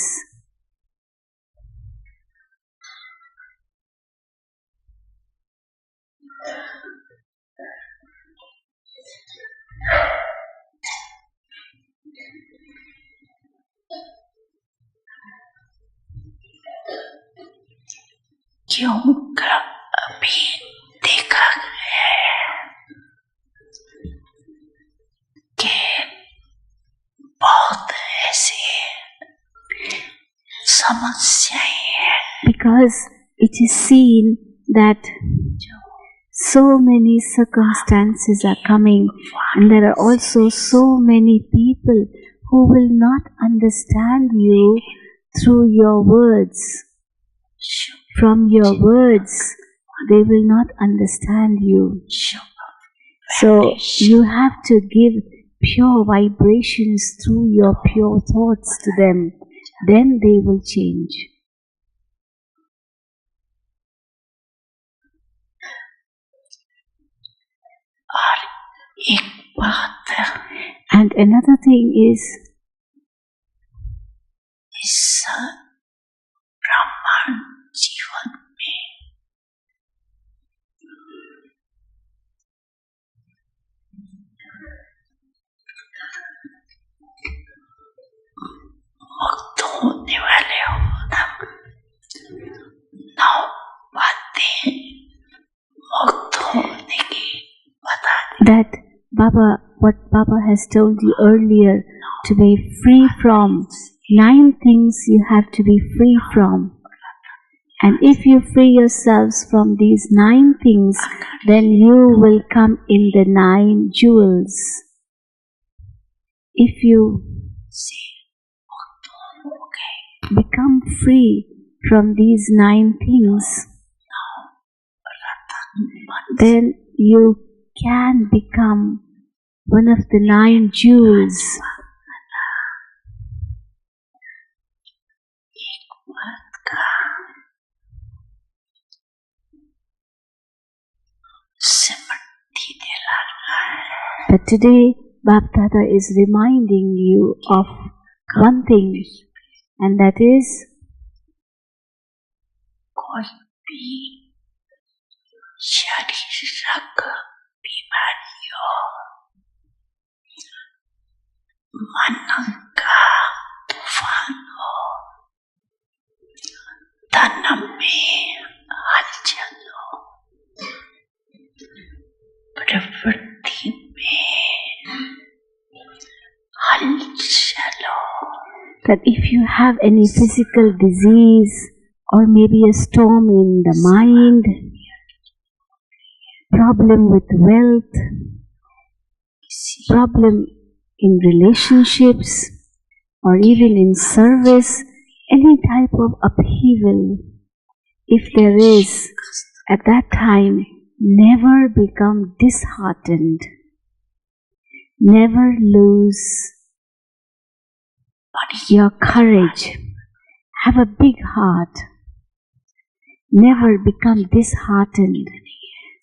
क्यों अभी देखा है कि बहुत ऐसे समस्याएं हैं Because it is seen that so many circumstances are coming, and there are also so many people who will not understand you through your words. From your words, they will not understand you. So you have to give pure vibrations through your pure thoughts to them. Then they will change. और एक बात And another thing is, इस ब्राह्मण जीवन में मुक्त होने वाले हो तब 9 बातें मुक्त होने की बता दी that what Baba has told you earlier, to be free from 9 things you have to be free from. And if you free yourselves from these 9 things, then you will come in the 9 jewels. If you से मुक्त हो गए become free from these 9 things, रतन बन then you can become one of the 9 jewels. एक बात का But today, Bap Dada is reminding you of one thing, and that is कोई भी शारीरिक बीमारियों, मन का तूफानों, तन में हलचलों, प्रवृत्ति में हलचलों. that if you have any physical disease or maybe a storm in the mind, problem with wealth, problem in relationships or even in service, any type of upheaval, if there is, at that time, never become disheartened. Never lose your courage. Have a big heart. Never become disheartened.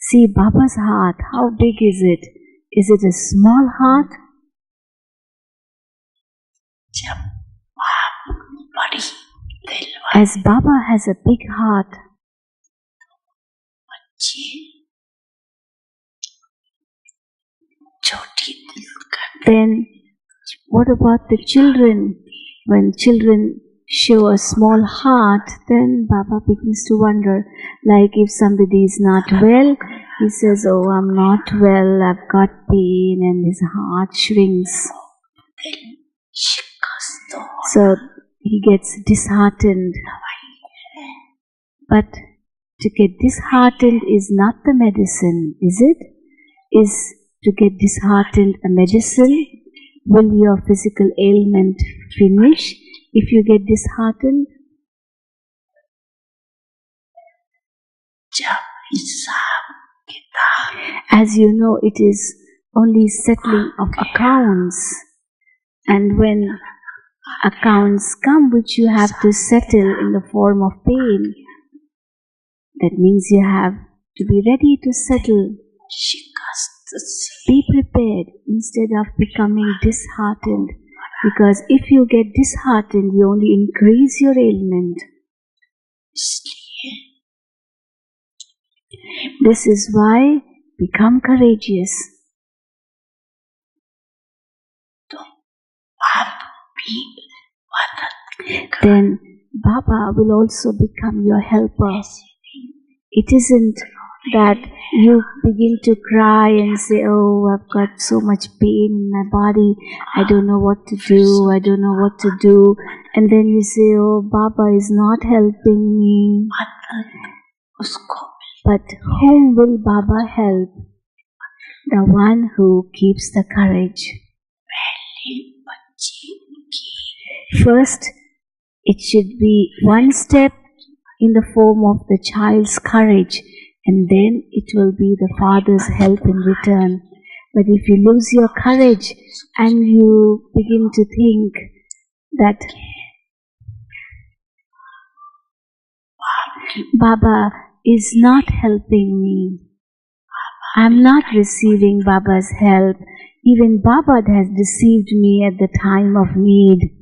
See Baba's heart, how big is it? Is it a small heart? As Baba has a big heart, then what about the children? When children show a small heart, then Baba begins to wonder, like if somebody is not well, he says, oh, I'm not well, I've got pain, and his heart shrinks. So he gets disheartened. But to get disheartened is not the medicine, is it? Is to get disheartened a medicine? Will your physical ailment finish if you get disheartened? As you know, it is only settling of accounts. And when accounts come which you have to settle in the form of pain, that means you have to be ready to settle. Be prepared instead of becoming disheartened, because if you get disheartened, you only increase your ailment. This is why become courageous. Then Baba will also become your helper. It isn't that you begin to cry and say, oh, I've got so much pain in my body, I don't know what to do, I don't know what to do. And then you say, oh, Baba is not helping me. But whom will Baba help? The one who keeps the courage. First, it should be one step in the form of the child's courage, and then it will be the father's help in return. But if you lose your courage and you begin to think that Baba is not helping me, I'm not receiving Baba's help, even Baba has deceived me at the time of need.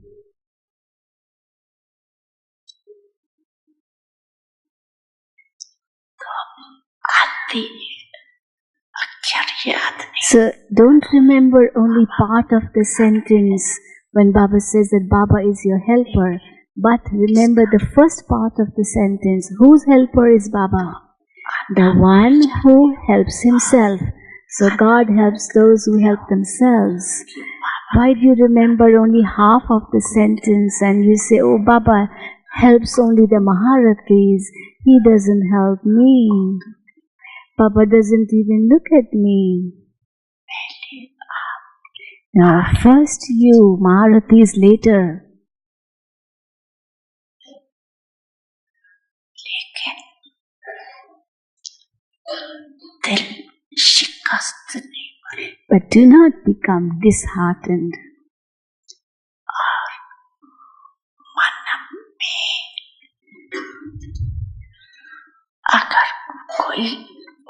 So don't remember only part of the sentence when Baba says that Baba is your helper, but remember the first part of the sentence. Whose helper is Baba? The one who helps himself. So God helps those who help themselves. Why do you remember only half of the sentence and you say, oh, Baba helps only the Maharathis, he doesn't help me. Baba doesn't even look at me. Now, first you, Maharathis later. But do not become disheartened.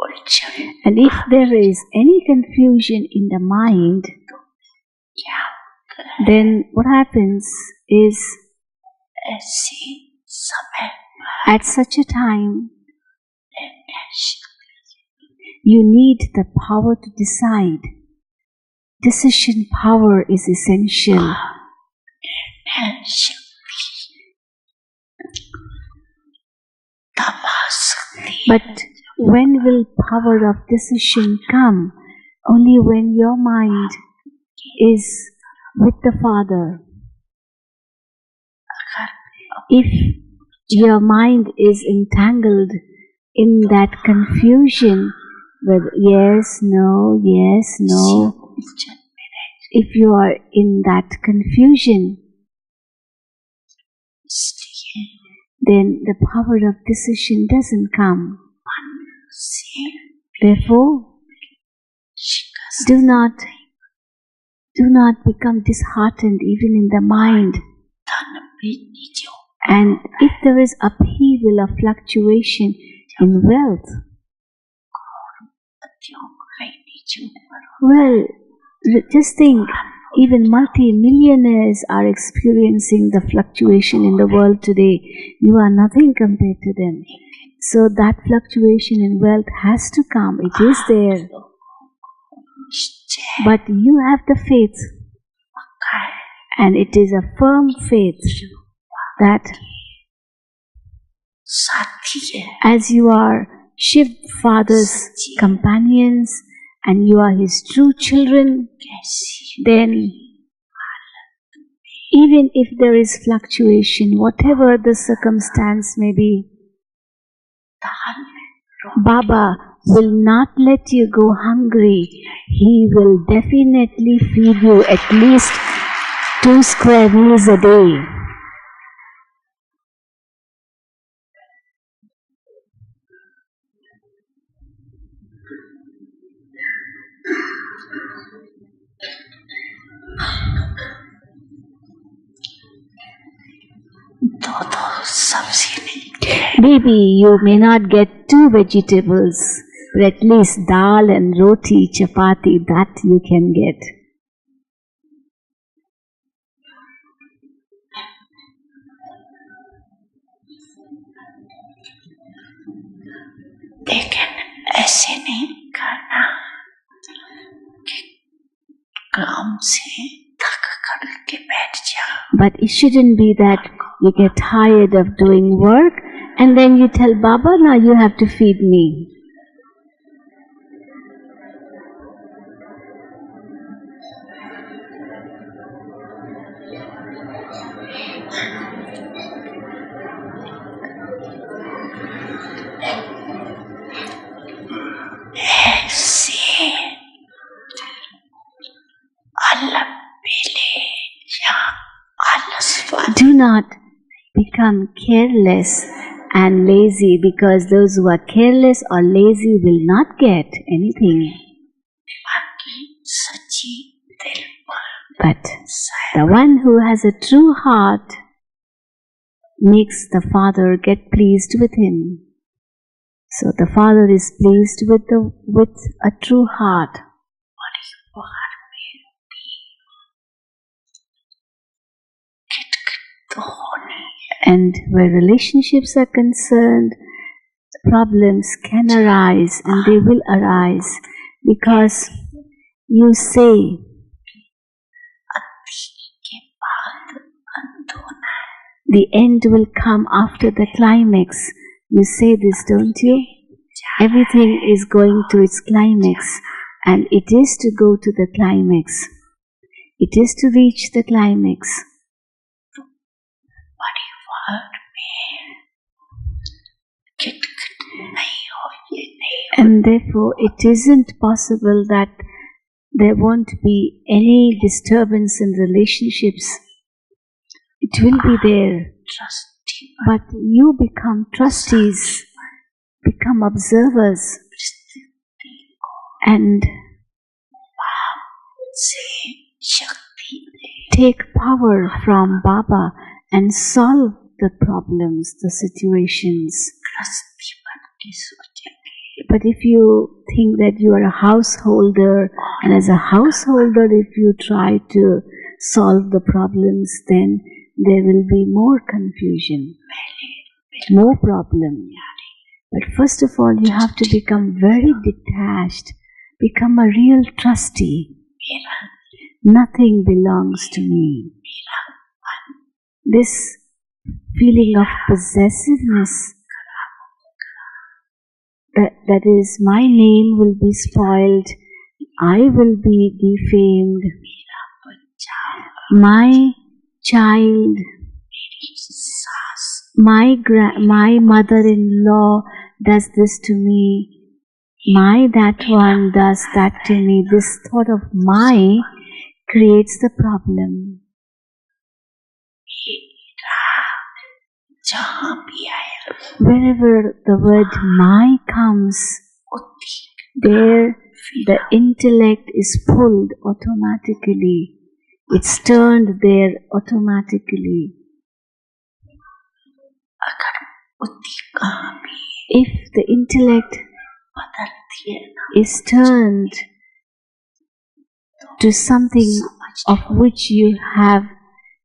उलझन And if there is any confusion in the mind, क्या होता है then what happens is ऐसे समय at such a time निर्णय शक्ति you need the power to decide. Decision power is essential. निर्णय शक्ति तमा शक्ति But when will power of decision come? Only when your mind is with the Father. If your mind is entangled in that confusion with yes, no, उलझन में रह if you are in that confusion, इसलिए then the power of decision doesn't come. मन से Therefore, शिकस्त do not become disheartened even in the mind. धन भी जो And if there is upheaval or fluctuation in wealth, पतियों का जो well, just think, even multi-millionaires are experiencing the fluctuation in the world today. You are nothing compared to them. So that fluctuation in wealth has to come. It is there. निश्चय But you have the faith, पक्का है and it is a firm faith that साथी है as you are Shiv Father's companions and you are his true children, कैसी then even if there is fluctuation, whatever the circumstance may be, दान Baba will not let you go hungry. He will definitely feed you at least 2 square meals a day. दो सब्जी नहीं Maybe you may not get 2 vegetables, but at least dal and roti, chapati, that you can get. लेकिन ऐसे नहीं करना कि काम से थक कर के बैठ जा But it shouldn't be that you get tired of doing work and then you tell Baba, now you have to feed me. ऐसे अलग बेले या आलसवान Do not become careless and lazy, because those who are careless or lazy will not get anything. बाकी सच्ची दिल पर But the one who has a true heart makes the Father get pleased with him. So the Father is pleased with a true heart. परिवार में भी खिटखिट तो होनी है And where relationships are concerned, problems can arise, and they will arise because you say, अति के बाद अंत होना है the end will come after the climax. You say this, don't you? Everything is going to its climax, and it is to go to the climax. It is to reach the climax. परिवार में खिटखिट नहीं हो ये नहीं हो And therefore, it isn't possible that there won't be any disturbance in relationships. It will be there. Trustee But you become trustees, become observers, परिस्थिति को and भाव से शक्ति दे take power from Baba and solve the problems, the situations. Trustee बन के सोचेंगे But if you think that you are a householder, and as a householder, if you try to solve the problems, then there will be more confusion, more problem. But first of all, you have to become very detached, become a real trustee. Nothing belongs to me. This feeling of possessiveness, that is, my name will be spoiled, I will be defamed, my child, my mother-in-law does this to me, that one does that to me. This thought of my creates the problem. Wherever the word my comes, there the intellect is pulled automatically. It's turned there automatically. If the intellect is turned to something of which you have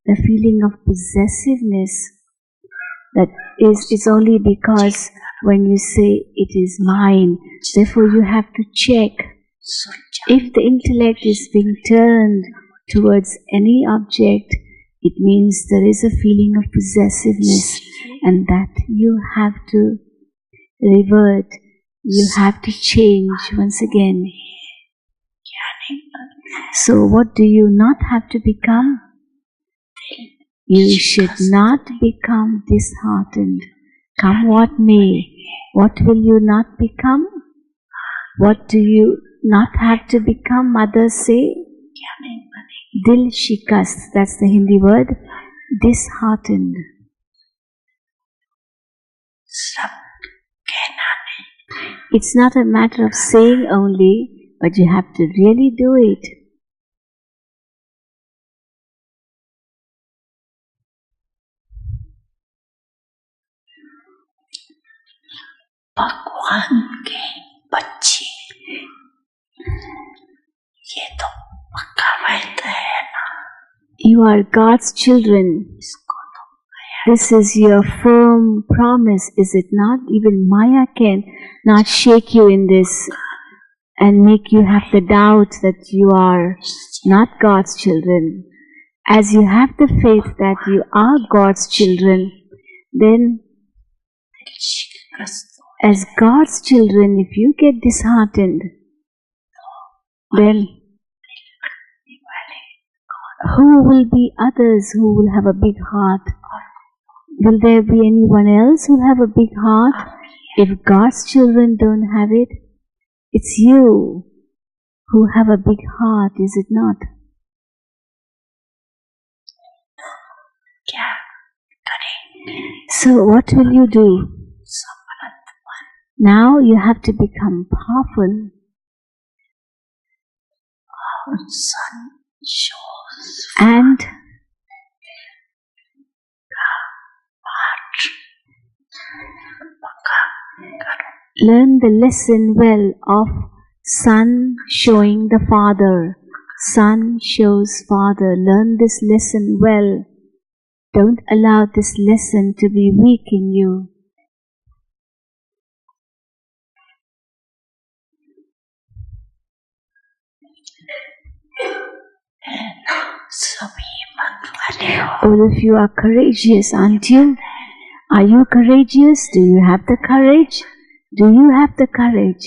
the feeling of possessiveness, that is only because when you say it is mine, therefore you have to check. If the intellect is being turned towards any object, it means there is a feeling of possessiveness, and that you have to revert, you have to change once again. So what do you not have to become? You should not become disheartened. Come what may. What will you not become? What do you not have to become? Others say, Dil shikast, that's the Hindi word, disheartened. It's not a matter of saying only, but you have to really do it. भगवान के बच्चे ये तो पक्का वैध है ना. You are God's children. This is your firm promise, is it not? Even Maya can not shake you in this and make you have the doubt that you are not God's children. As you have the faith that you are God's children, then as God's children, if you get disheartened, then who will be others who will have a big heart? Will there be anyone else who will have a big heart? If God's children don't have it, it's you who have a big heart, is it not? So what will you do? Now you have to become powerful. And learn the lesson well of son showing the father. Son shows father. Learn this lesson well. Don't allow this lesson to be weak in you. All of you are courageous, aren't you? Are you courageous? Do you have the courage? Do you have the courage?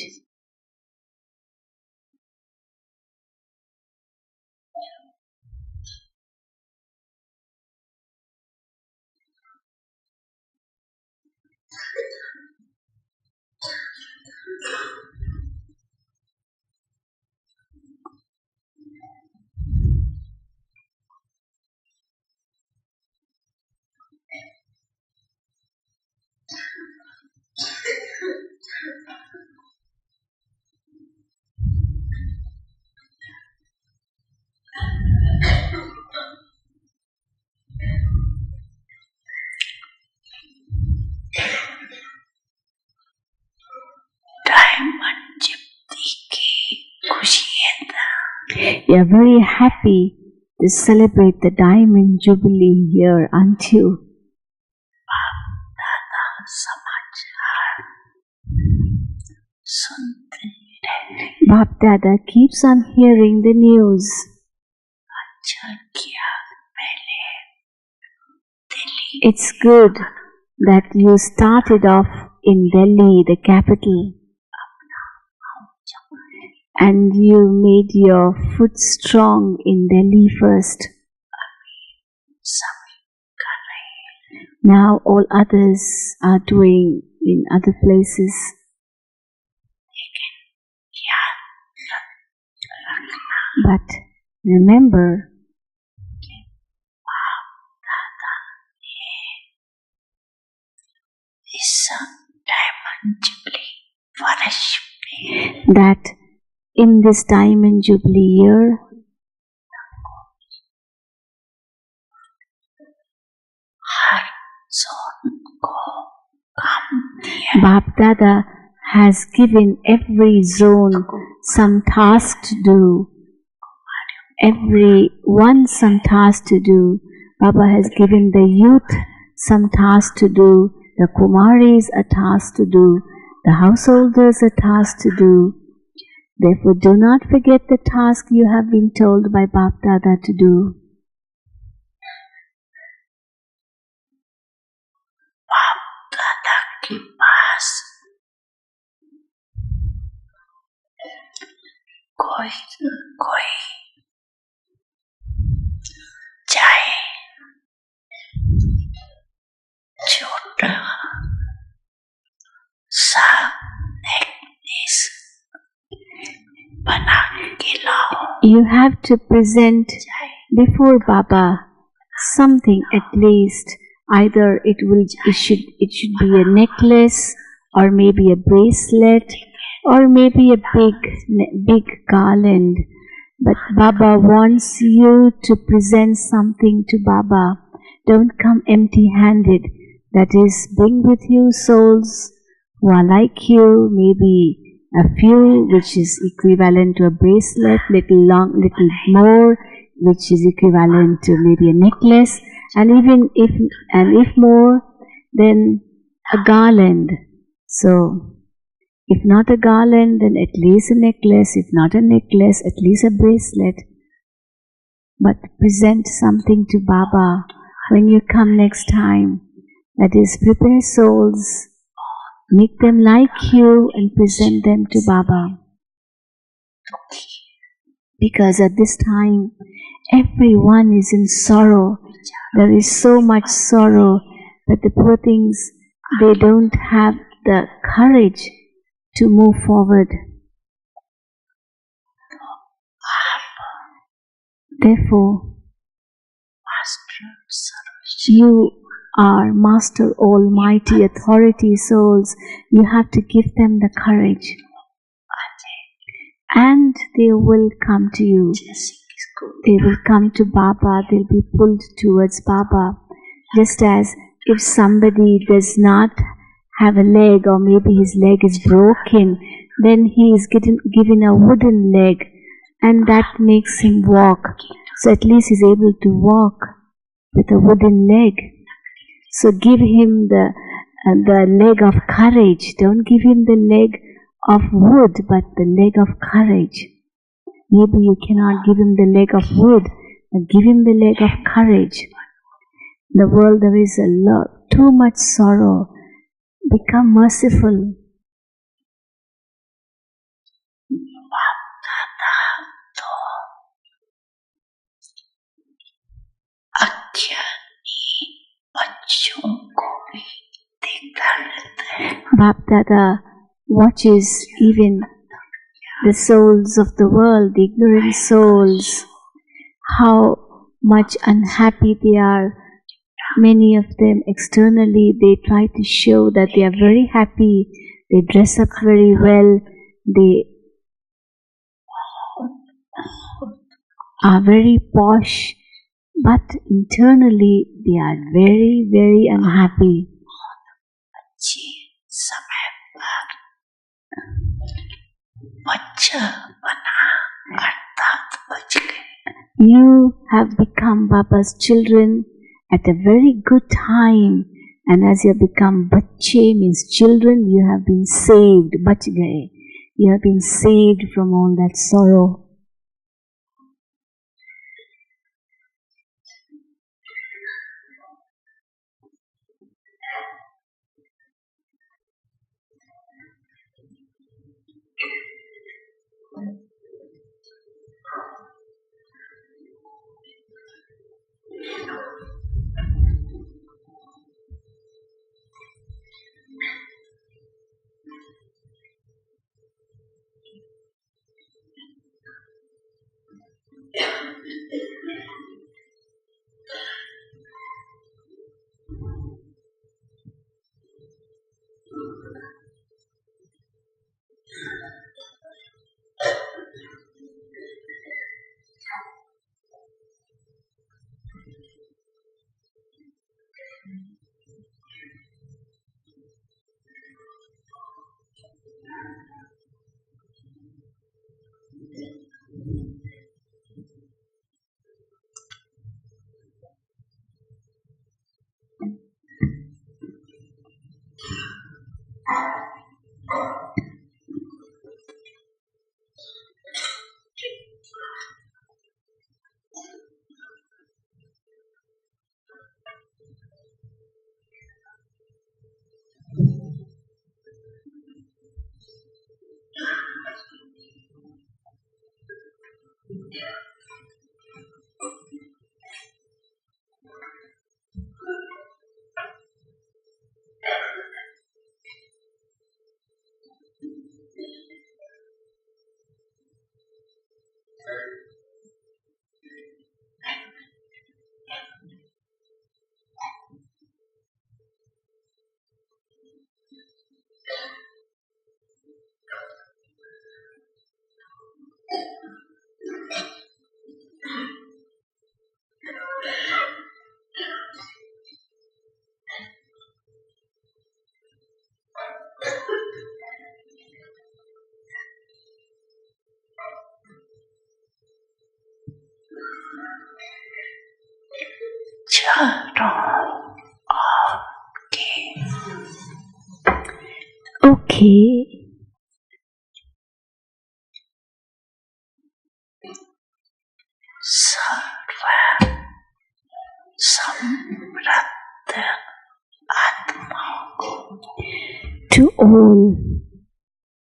We are very happy to celebrate the Diamond Jubilee here, aren't you? दादा समाचार सुनते रहते Bap Dada keeps on hearing the news. अच्छा किया पहले Delhi It's good that you started off in Delhi, the capital, and you made your foot strong in Delhi first. सभी कर रहे हैं Now all others are doing in other places. लेकिन याद रखना But remember, बाप दादा ने इस डायमंड जुबली वर्ष में that in this Diamond Jubilee year, her zone को काम दिया Bap Dada has given every zone some task to do. Every one some task to do. Baba has given the youth some task to do. The Kumaris a task to do. The householders a task to do. Therefore, do not forget the task you have been told by Bap Dada to do. बाप दादा के पास कोई कोई चाहे छोटा सा necklace बना के लाओ You have to present before Baba something at least. Either it should be a necklace, or maybe a bracelet, or maybe a big garland. But Baba wants you to present something to Baba. Don't come empty-handed. That is, bring with you souls who are like you, maybe a few, which is equivalent to a bracelet, little more, which is equivalent to maybe a necklace, and even if more, then a garland. So, if not a garland, then at least a necklace. If not a necklace, at least a bracelet. But present something to Baba when you come next time. That is, prepare souls, make them like you, and present them to Baba. Because at this time, everyone is in sorrow. There is so much sorrow that the poor things, they don't have the courage to move forward. Therefore, you are Master Almighty Authority souls. You have to give them the courage. And they will come to you. They will come to Baba. They'll be pulled towards Baba. Just as if somebody does not have a leg, or maybe his leg is broken, then he is given a wooden leg, and that makes him walk. So at least he's able to walk with a wooden leg. So give him the leg of courage. Don't give him the leg of wood, but the leg of courage. Maybe you cannot give him the leg of wood, but give him the leg of courage. In the world there is too much sorrow. Become merciful. बाप दादा तो अज्ञानी बच्चों को भी देखता रहता है Bap Dada watches even the souls of the world, the ignorant souls, how much unhappy they are. Many of them externally, they try to show that they are very happy, they dress up very well, they are very posh, but internally they are very, very unhappy. अच्छी समय पर बच्चा बना अर्थात बच You have become Baba's children at a very good time, and as you have become bacche means children, you have been saved, bach gaye. You have been saved from all that sorrow. Okay. Sarva Samratta Atma. To all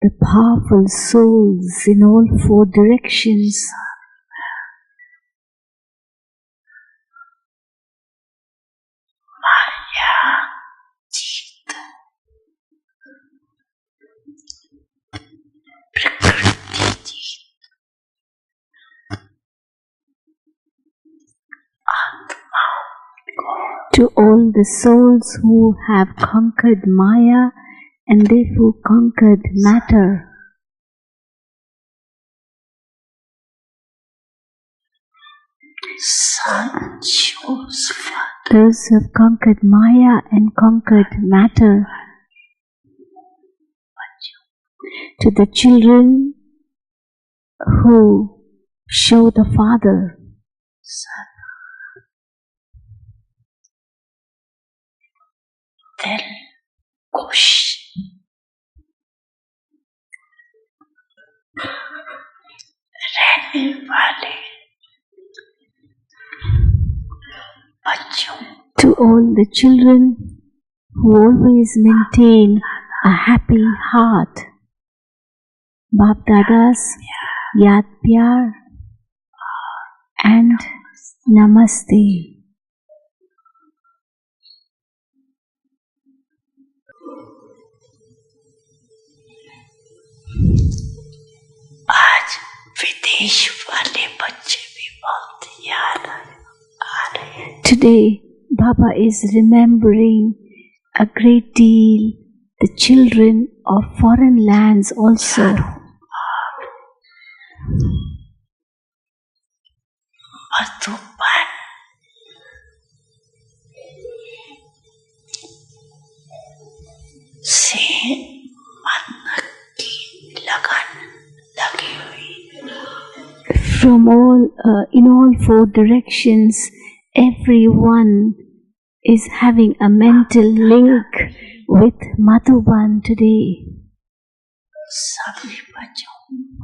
the powerful souls in all four directions, Maya Jit Prakriti Jit Atma. to all the souls who have conquered Maya and therefore conquered matter, Sanchu's father. those who have conquered Maya and conquered matter, to the children who show the Father, Del Kush रहने वाले बच्चों to all the children who always maintain a happy heart, Baap Dada's Yaad Pyar and Namaste. आज विदेश वाले बच्चे भी बहुत याद आ रहे हैं. Today, Baba is remembering a great deal the children of foreign lands also. Madhuban से मन की लगन लगी हुई. from in all four directions, everyone is having a mental link with Madhuban today. सभी बच्चों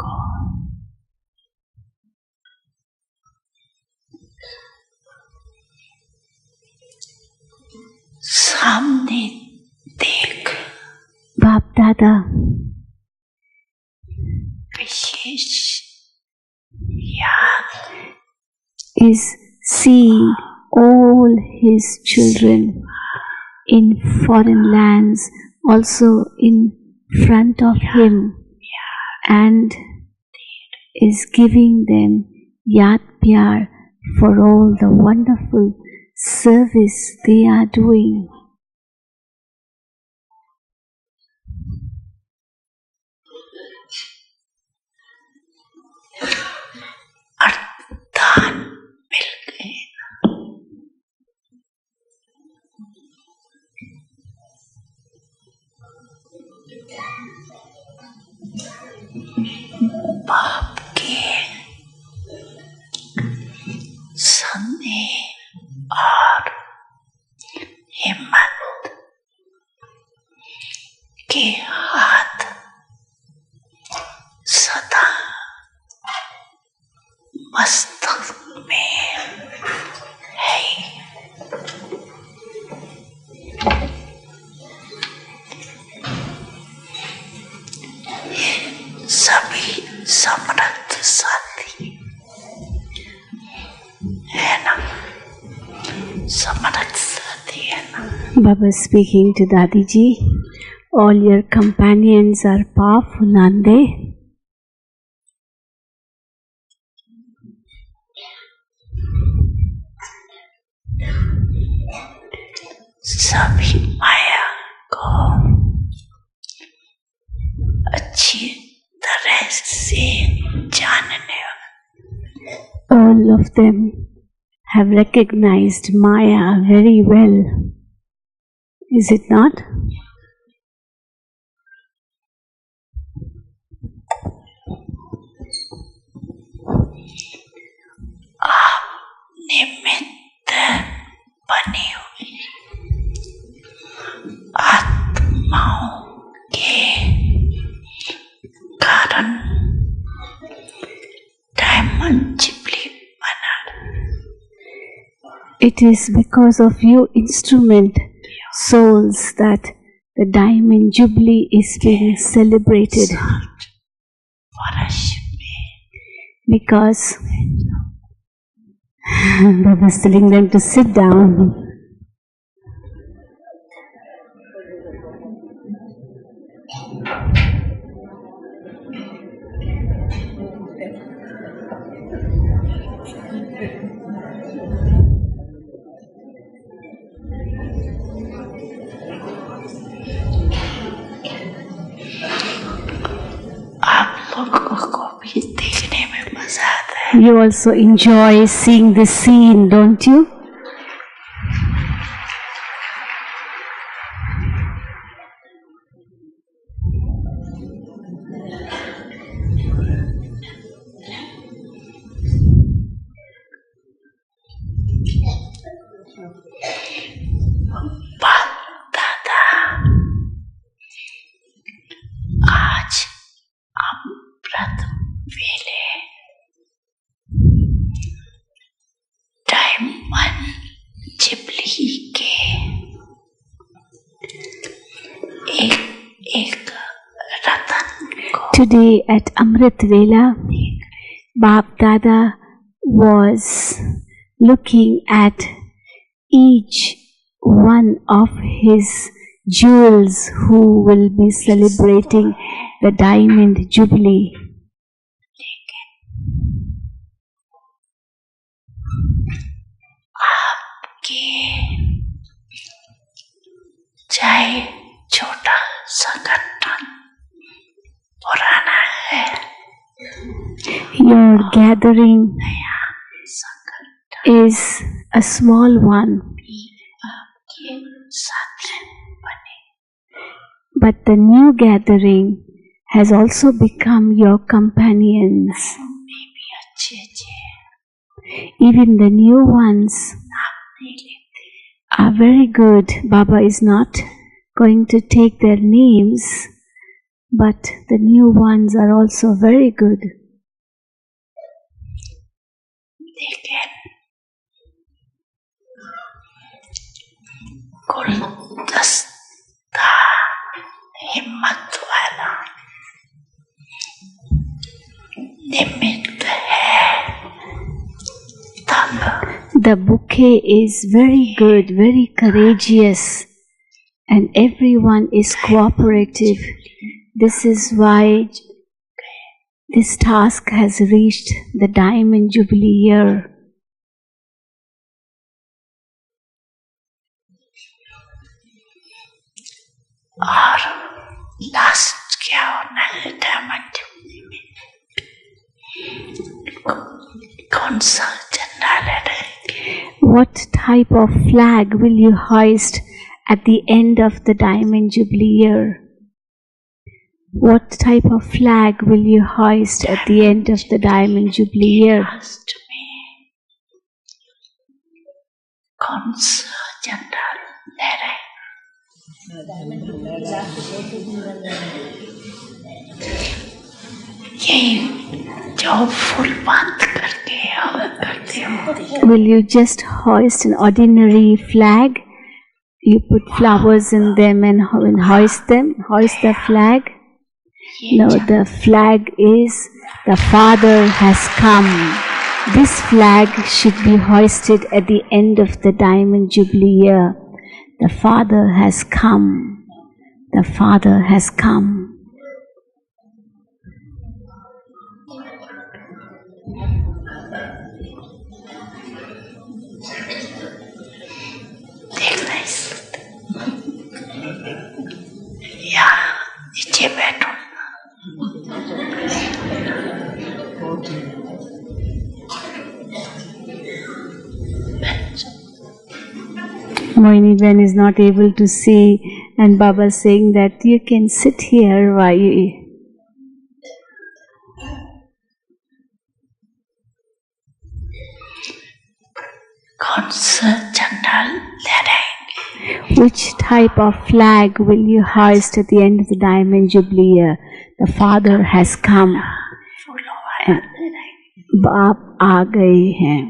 को सामने देख बाप दादा विशेष याद is seeing all his children in foreign lands, also in front of him, and is giving them yad pyar for all the wonderful service they are doing. अर्थान मिल गए बाप के स्नेह और हिम्मत के हाथ सदा मस्तक में है। सभी समर्थ साथी है ना, समर्थ साथी है ना। Baba speaking to Dadiji, all your companions are powerful, aren't they? सभी माया को अच्छी तरह से जानने, all of them have recognized Maya very well. Is it not? आप निमित्त बनी हुई आत्माओं के कारण डायमंड जिबली बना। It is because of you instrument souls that the Diamond Jubilee is being celebrated. Because Baba is telling them to sit down. You also enjoy seeing this scene, don't you? आज अमृत वेले diamond Ghibli के एक रतन को Today at Amrit Vela, Bap Dada was looking at each one of his jewels who will be celebrating the Diamond Jubilee. आपके चाहे छोटा संगठन पुराना है, Your gathering is a small one, आपके साथी बने, but the new gathering has also become your companions. Even the new ones are very good. Baba is not going to take their names, but the new ones are also very good. लेकिन गुलदस्ता हिम्मत वाला निमित्त है तब The bouquet is very good, very courageous, and everyone is cooperative. This is why this task has reached the Diamond Jubilee year. और last क्या होना है डायमंड जुबली में? कौन सा झंडा लहराएंगे? What type of flag will you hoist at the end of the Diamond Jubilee year? What type of flag will you hoist at the end of the Diamond Jubilee year? Last में कौन सा झंडा लहराएंगे? यही जो फूल बांध करके करते हो। Will you just hoist an ordinary flag? You put flowers in them and hoist the flag? No, the flag is the Father has come. This flag should be hoisted at the end of the Diamond Jubilee year. The Father has come. The Father has come. देखना इस यहाँ नीचे बैठो। Moini Ben is not able to see, and Baba saying that you can sit here while you. कौन सा झंडा लहराएंगे? Which type of flag will you hoist at the end of the Diamond Jubilee year? The Father has come. फूलों वाला लहराएंगे। बाप आ गए हैं.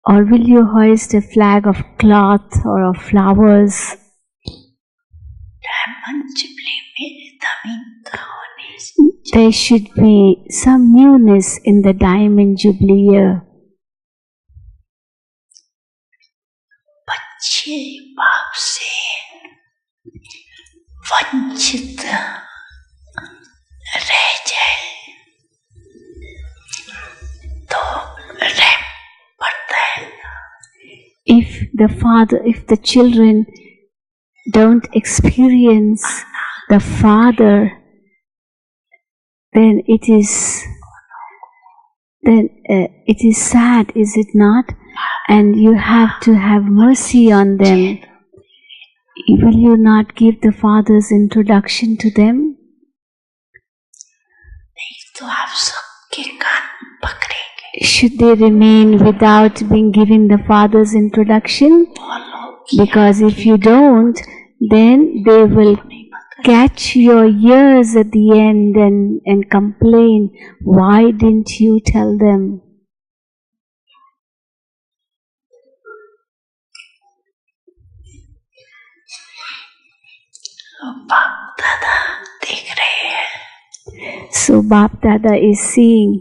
Or will you hoist a flag of cloth or of flowers? Diamond jubilee में नवीनता होनी चाहिए। There should be some newness in the Diamond Jubilee year. बच्चे बाप से वंचित रह जाए तो रहम पड़ता है। If the children don't experience the Father, then it is sad, is it not? And you have to have mercy on them. Will you not give the Father's introduction to them? नहीं तो आप सबके कान पकड़ेंगे। Should they remain without being given the Father's introduction? Because if you don't, then they will catch your ears at the end and complain, why didn't you tell them? बाप दादा देख रहे हैं। So Bap Dada is seeing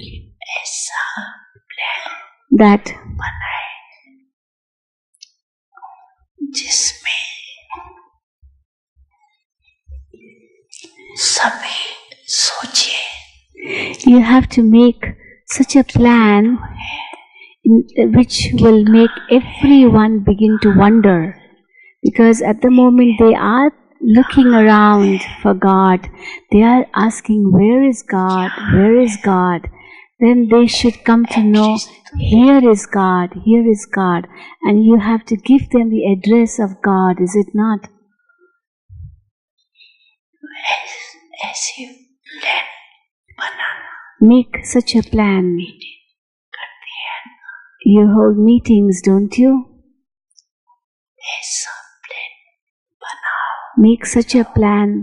ऐसा plan that बनाए जिसमें सभी सोचे। you have to make such a plan which will make everyone begin to wonder, because at the moment they are looking around for God, they are asking, where is God, where is God? Then they should come to know, here is God, here is God, and you have to give them the address of God, is it not? ऐसे plan banana. make such a plan. You hold meetings, don't you? ऐसा plan बनाओ Make such a plan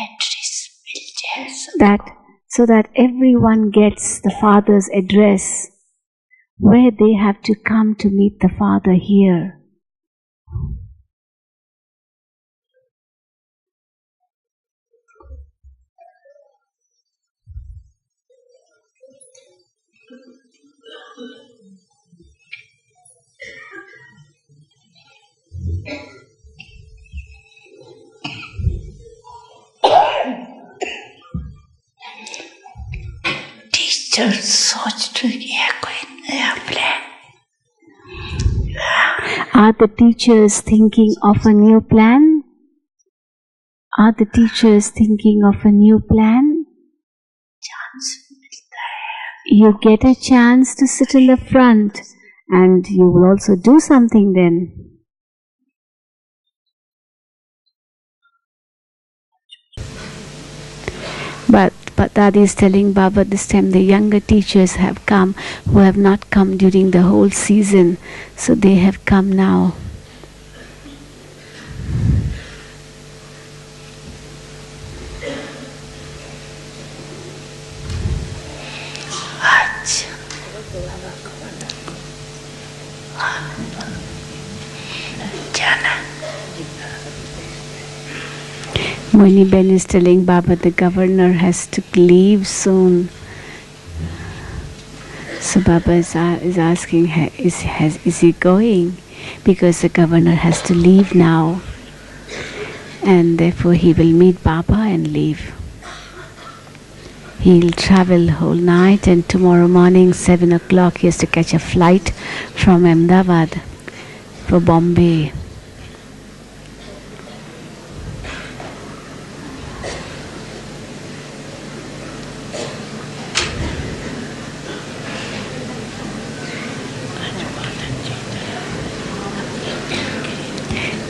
address मिल जाए that so that everyone gets the Father's address where they have to come to meet the Father here. Teacher सोच रही है कोई नया plan Are the teachers thinking of a new plan? Are the teachers thinking of a new plan? Chance मिलता है You get a chance to sit in the front and you will also do something then. But Dadi is telling Baba this time the younger teachers have come who have not come during the whole season. So they have come now. आज जाना Moini Ben is telling Baba the governor has to leave soon. So Baba is asking, is he going? Because the governor has to leave now. And therefore he will meet Baba and leave. He'll travel whole night and tomorrow morning 7 o'clock he has to catch a flight from Ahmedabad for Bombay.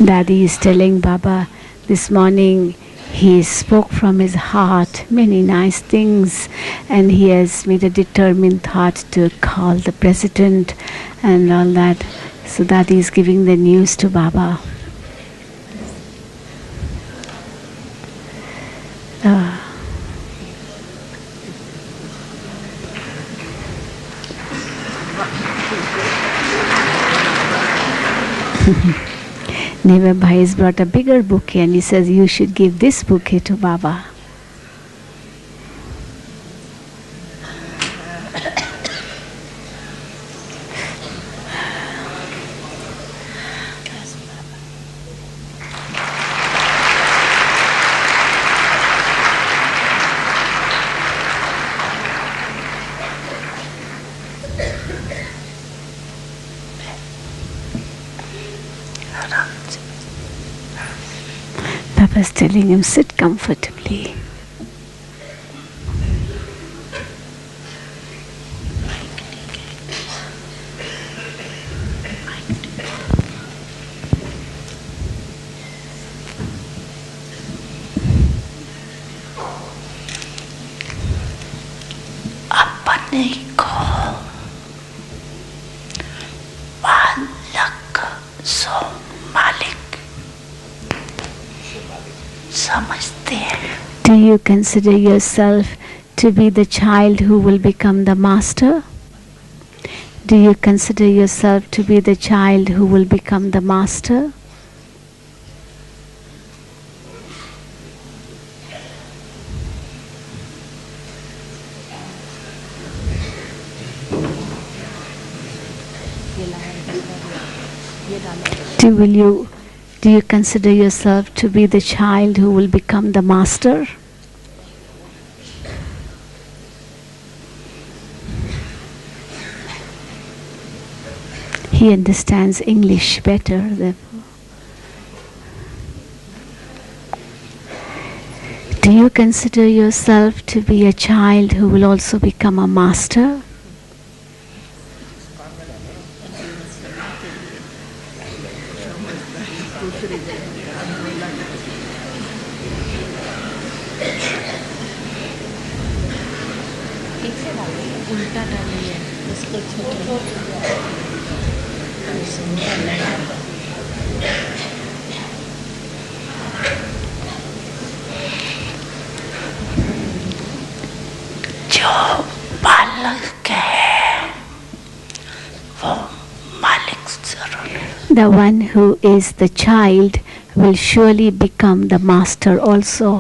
Daddy is telling Baba this morning he spoke from his heart many nice things and he has made a determined thought to call the president and all that. So Daddy is giving the news to Baba. Neighbor Bhai has brought a bigger bouquet and he says you should give this bouquet to Baba. Papa's telling him, sit comfortably. अपने को मालिक सो मालिक समझते हैं Do you consider yourself to be the child who will become the master? Do you consider yourself to be the child who will become the master? Do you consider yourself to be the child who will become the master? He understands English better, therefore. Do you consider yourself to be a child who will also become a master? उल्टा डालिए इसको छोटा सुंदर लगेगा। जो बालक है वो मालिक जरूर है। The one who is the child will surely become the master also.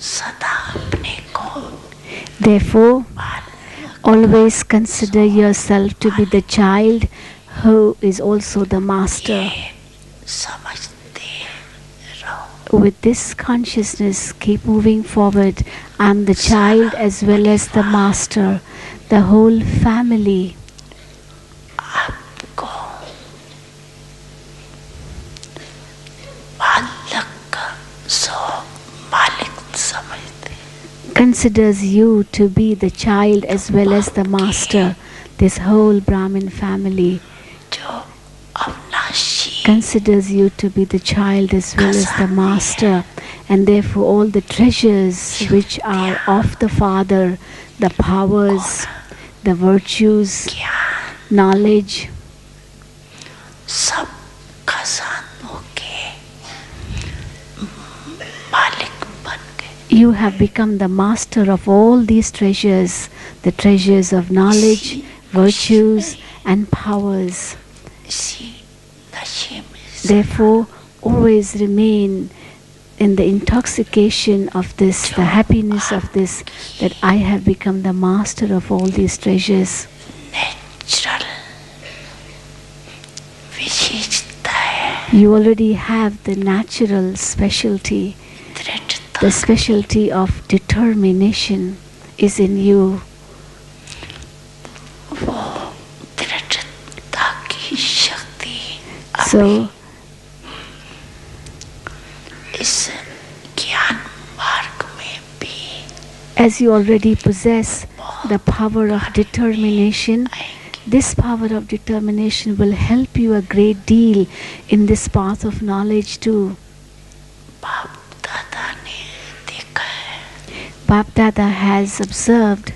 सदा अपने को Therefore, always consider yourself to be the child who is also the master. समझते रहो। With this consciousness, keep moving forward. I am the child as well as the master, the whole family. आपको बालक सो मालिक समझते। Considers you to be the child as well as the master, this whole Brahmin family. जो अविनाशी Considers you to be the child as well as the master, and therefore all the treasures which are of the Father, the powers, the virtues, knowledge, सब खजानों के मालिक बन गए। you have become the master of all these treasures, the treasures of knowledge, virtues and powers. इसी नशे में Therefore, always remain in the intoxication of this, the happiness of this, that I have become the master of all these treasures. Natural विशेषता है। You already have the natural specialty. दृढ़ता The specialty of determination is in you. वो दृढ़ता की शक्ति So, इस ज्ञान मार्ग में भी as you already possess the power of determination, this power of determination will help you a great deal in this path of knowledge too. बाप दादा ने देखा है Bap Dada has observed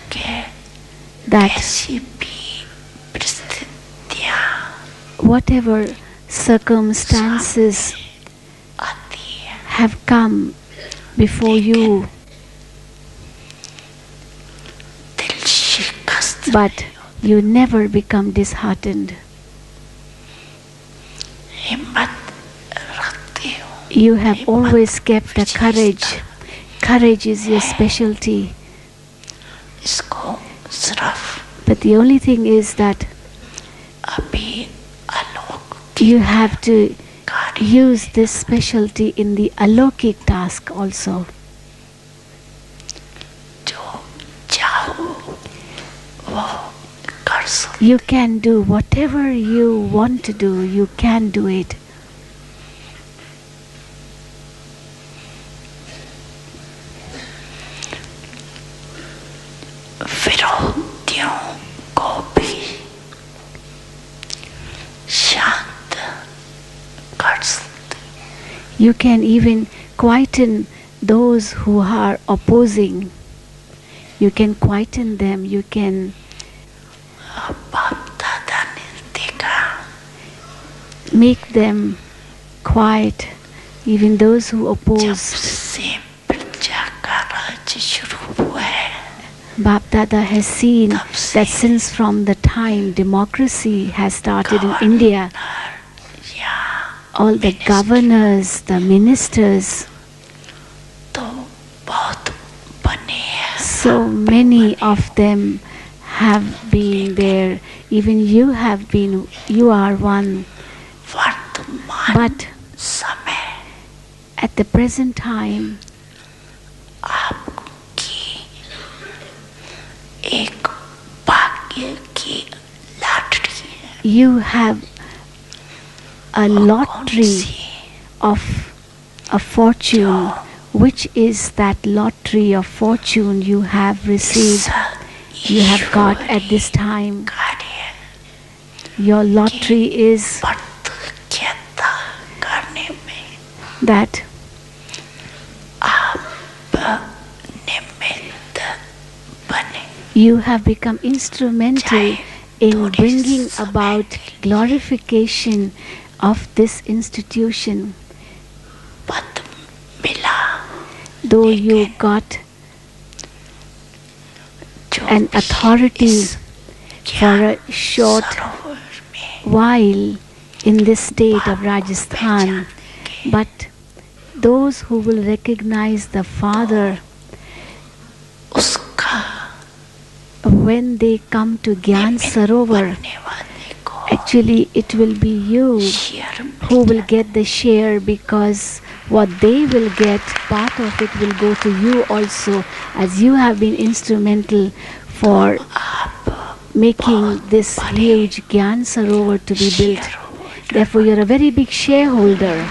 कि that ऐसी भी परिस्थितियाँ whatever circumstances आती है have come before you, दिल शिकस्त but you never become disheartened. हिम्मत रखते हो। You have always kept the courage. Courage is your specialty. इसको सिर्फ But the only thing is that अभी आलोक you have to कार्य use this specialty in the alokik task also. जो चाहो वो कर सकते। You can do whatever you want to do, you can do it. विरोधियों को भी शांत कर सकते। You can even quieten those who are opposing. You can quieten them, you can बाप दादा ने देखा make them quiet, even those who जब oppose. से प्रजा का राज शुरू हुआ है Bap Dada has seen that since from the time democracy has started in India, या all the governors, the ministers, तो बहुत बने हैं। so many of them have been there. Even you have been, you are one. वर्तमान But समय at the present time, आपकी एक भाग्य की लॉटरी है। you have a lottery C of a fortune. Which is that lottery of fortune you have received, you have got at this time? कार्य Your lottery is प्रतिज्ञता करने में that आप निमित्त बने। You have become instrumental in bringing about glorification of this institution. पद मिला Though you got an authority for a short while in this state of Rajasthan, but those who will recognize the Father, उसका when they come to Gyan Sarovar, बनने वाले को actually it will be you share who will get the share, because what they will get, part of it will go to you also, as you have been instrumental for making this huge Gyan Sarovar to be built. Therefore, you are a very big shareholder.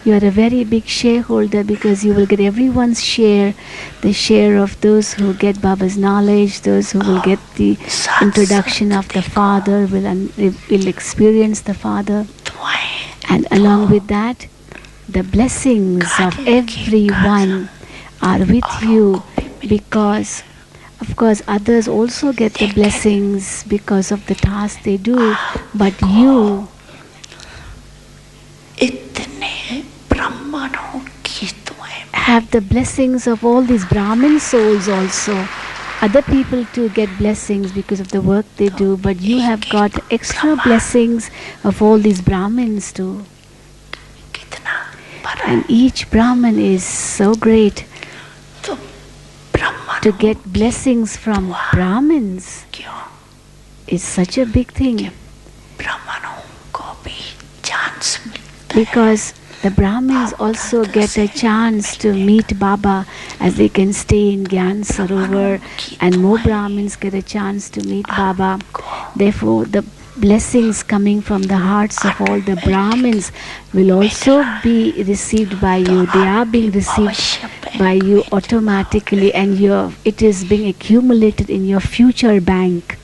You are a very big shareholder because you will get everyone's share, the share of those who get Baba's knowledge, those who will get the introduction of the Father, will experience the Father. And along with that, the blessings of everyone are with you, because of course others also get the blessings because of the task they do, but you इतने ब्राह्मणों की तुम्हें have the blessings of all these Brahmin souls also. Other people too get blessings because of the work they do, but you have got extra blessings of all these Brahmins too. कितना बड़ा And each Brahmin is so great तो ब्राह्मण to get blessings from Brahmins. क्यों It's such a big thing, ब्राह्मणों को भी chance मिलता है because the Brahmins also get a chance to meet Baba, as they can stay in Gyan Sarovar, and more Brahmins get a chance to meet Baba. Therefore, the blessings coming from the hearts of all the Brahmins will also be received by you. They are being received by you automatically, and it is being accumulated in your future bank.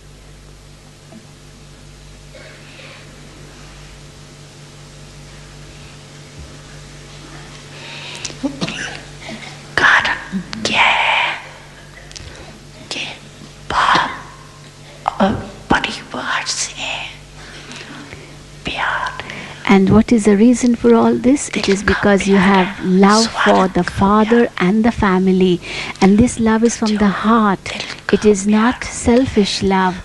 कारण क्या है कि बाप और परिवार से प्यार And what is the reason for all this? It is because you have love for the Father and the family. And this love is from the heart. It is not selfish love.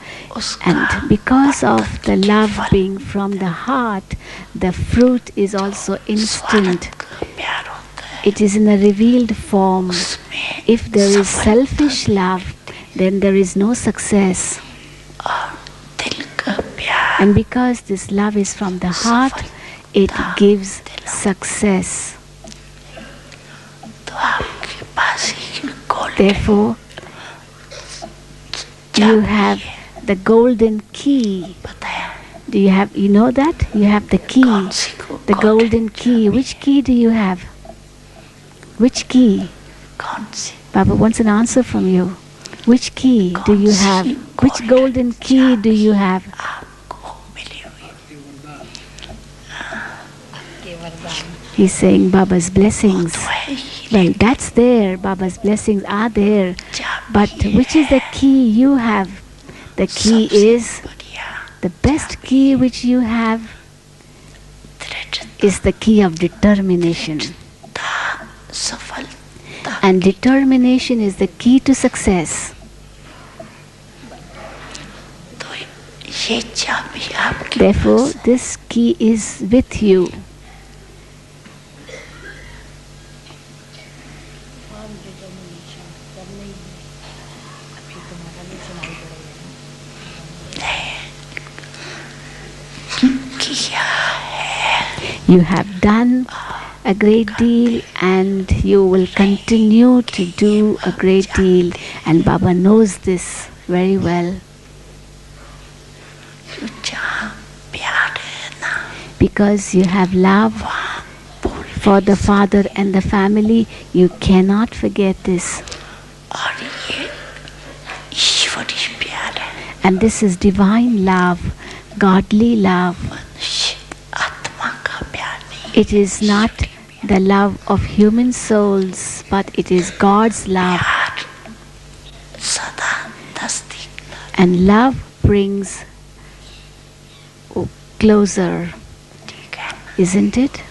And because of the love being from the heart, the fruit is also instant. प्यार होता है It is in a revealed form. उसमें If there is selfish love, then there is no success. और दिल का प्यार And because this love is from the heart, it gives success. तो आपके पास ही gold Therefore, you have the golden key. बताया Do you know that? You have the key, कौन सी को the golden key. Which key do you have? Which key? कौन सी Baba wants an answer from you. Which key do you have? Which golden key do you have? आपको मिली हुई He's saying Baba's blessings. तो है ही Well, that's there. Baba's blessings are there. But which is the key you have? The key is, बढ़िया the best key which you have दृढ़ता is the key of determination. सफलता And determination is the key to success. तो ये चाबी आपके Therefore, this key is with you. किया है You have done a great deal, and you will continue to do a great deal. And Baba knows this very well. जो जहाँ प्यार है ना Because you have love भूल for the Father and the family, you cannot forget this. और ये ईश्वरी प्यार है And this is divine love, godly love. मनुष्य आत्मा का प्यार नहीं It is not the love of human souls, but it is God's love. And love brings closer, isn't it?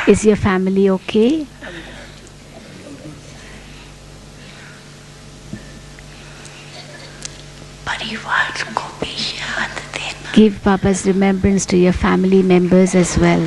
Is your family okay? Give Baba's remembrance to your family members as well.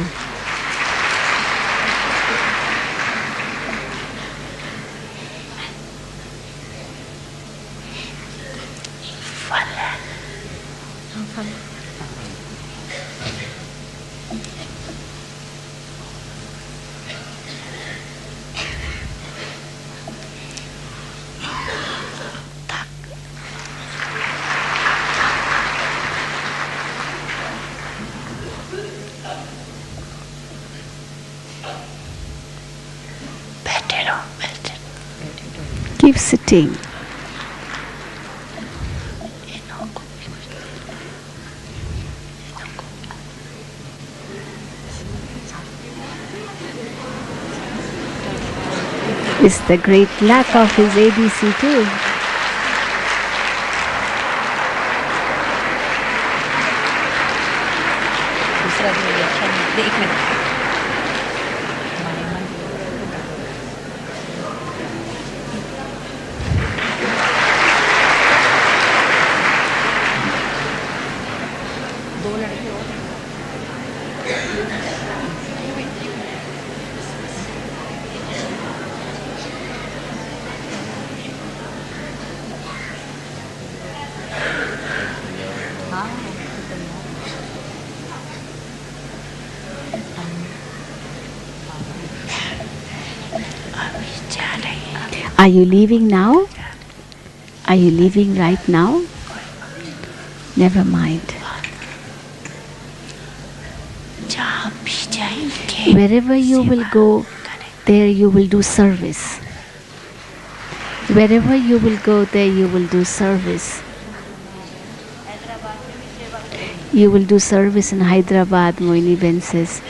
Keep sitting. It's the great lack of his ADC too. Are you leaving now? Are you leaving right now? Never mind. Wherever you will go, there you will do service. Wherever you will go, there you will do service. You will do service in Hyderabad, Moini Ben says.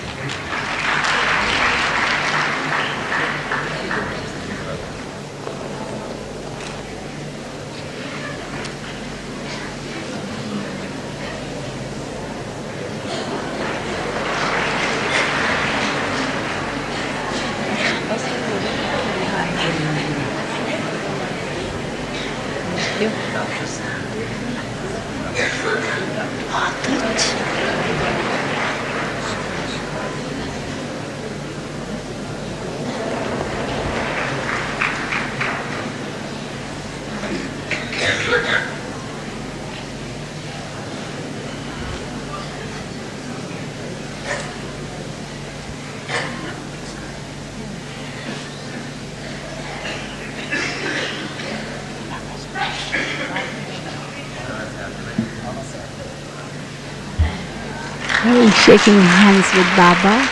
Shaking hands with Baba.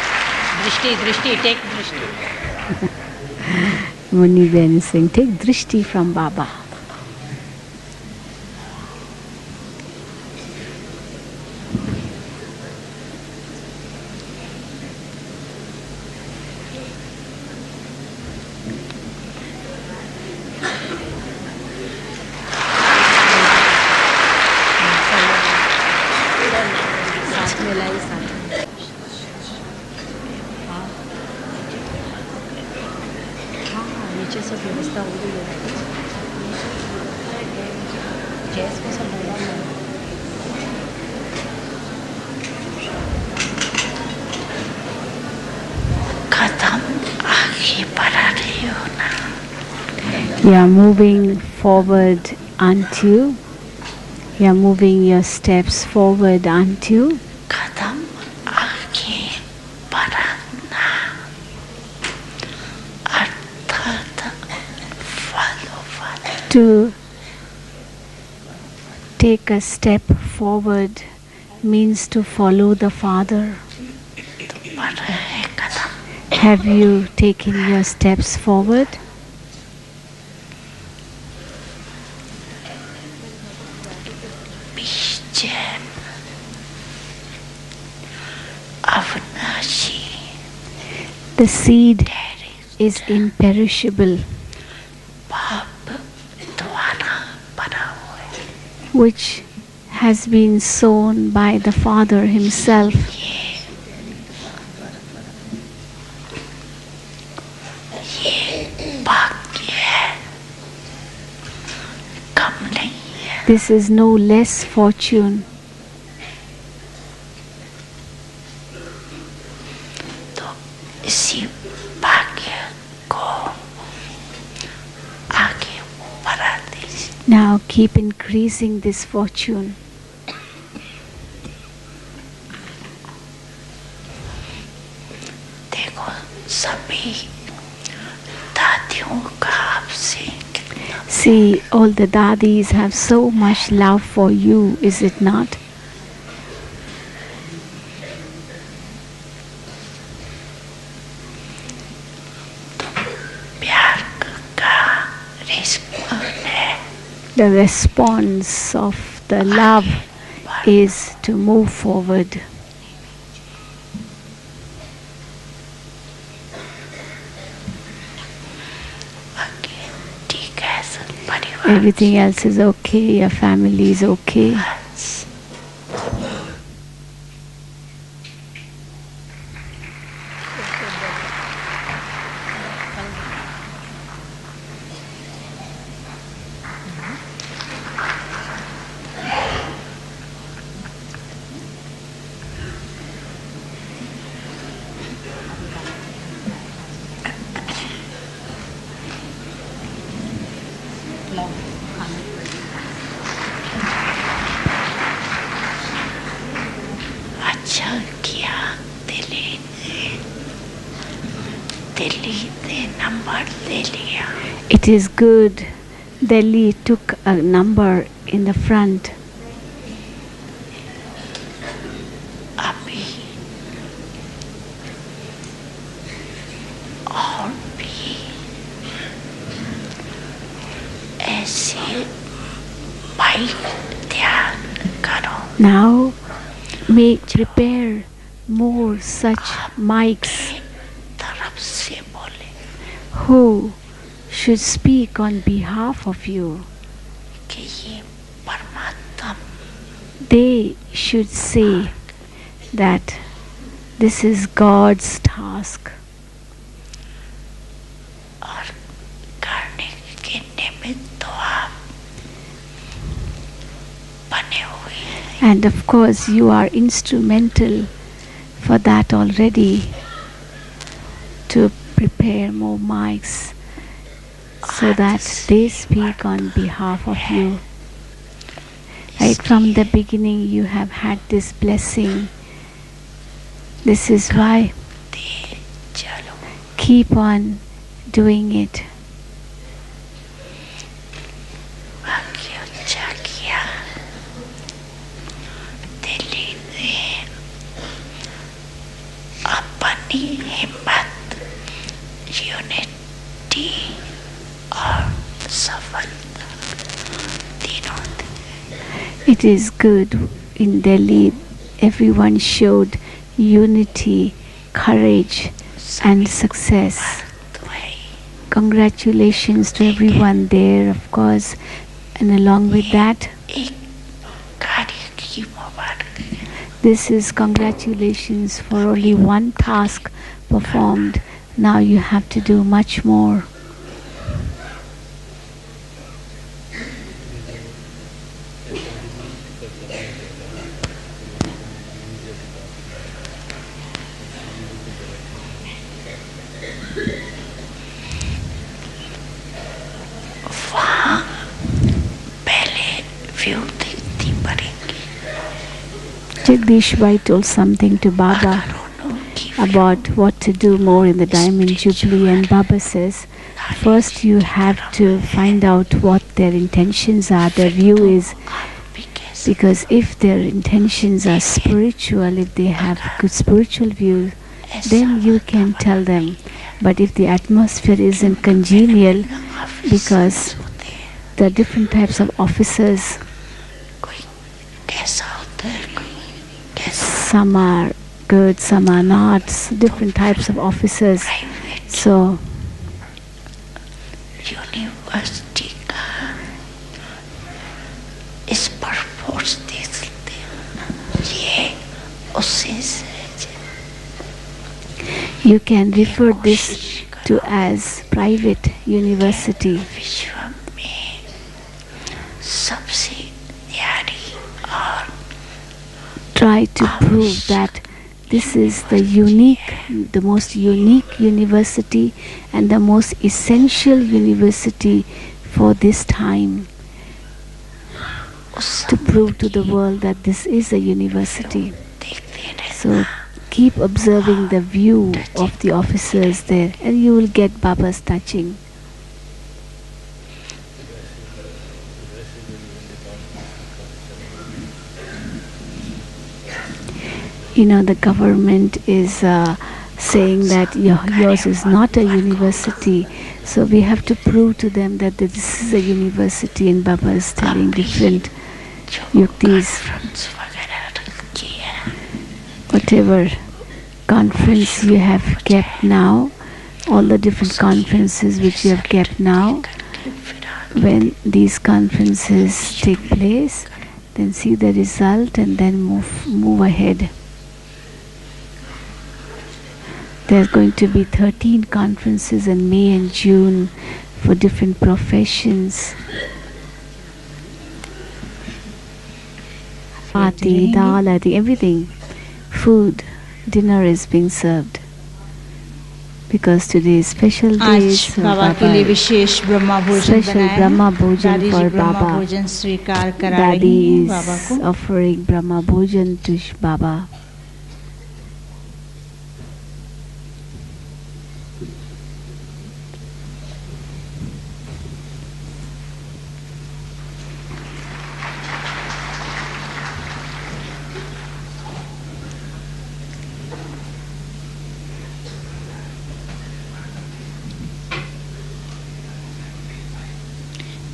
Drishti, take Drishti. Muni Ben is saying, take Drishti from Baba. You are moving forward, aren't you? You are moving your steps forward, aren't you? To take a step forward means to follow the Father. Have you taken your steps forward? The seed is imperishable, which has been sown by the Father Himself. This is no less fortune. Now keep increasing this fortune. See, all the dadis have so much love for you, is it not? The response of the love is to move forward. Everything else is okay, your family is okay. It is good. Delhi took a number in the front. Now prepare more such mics who should speak on behalf of you. They should say that this is God's task. And of course you are instrumental for that already, to prepare more mics so that they speak on behalf of you. Right from the beginning you have had this blessing. This is why keep on doing it. It is good. In Delhi, everyone showed unity, courage, and success. Congratulations to everyone there, of course, and along with that, this is congratulations for only one task performed. Now you have to do much more. Jagdish Bhai told something to Baba about what to do more in the Diamond Jubilee, and Baba says, first you have to find out what their intentions are, their view is, because if their intentions are spiritual, if they have good spiritual view, then you can tell them. But if the atmosphere isn't congenial, because there are different types of officers, some are good, some are not, different types of officers. So university का इस परपोर्स देखते ये उसी से you can refer this to as private university. विश्व में सबसे न्यारी और try to prove that this is the most unique university and the most essential university for this time, to prove to the world that this is a university. So keep observing the view of the officers there and you will get Baba's touching. You know, the government is saying that yours is not a university, so we have to prove to them that this is a university, and Baba is telling different yuktis. Whatever conference you have kept now, all the different conferences which you have kept now, when these conferences take place, then see the result and then move ahead. There are going to be 13 conferences in May and June for different professions. Party, dal, I think everything. Food, dinner is being served. Because today is special day. आज बाबा के लिए विशेष ब्रह्मा भोजन बनाया Brahma Bhojan दादी for ji Brahma Baba. भोजन स्वीकार करा Daddy रही हैं is बाबा को offering Brahma Bhojan to Baba.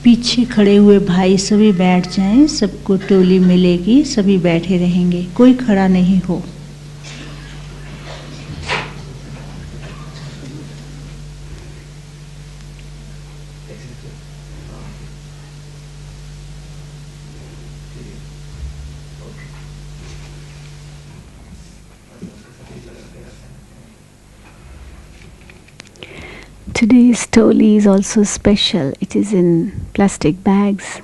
पीछे खड़े हुए भाई सभी बैठ जाएं, सबको टोली मिलेगी, सभी बैठे रहेंगे, कोई खड़ा नहीं हो। Today's toli is also special. It is in plastic bags.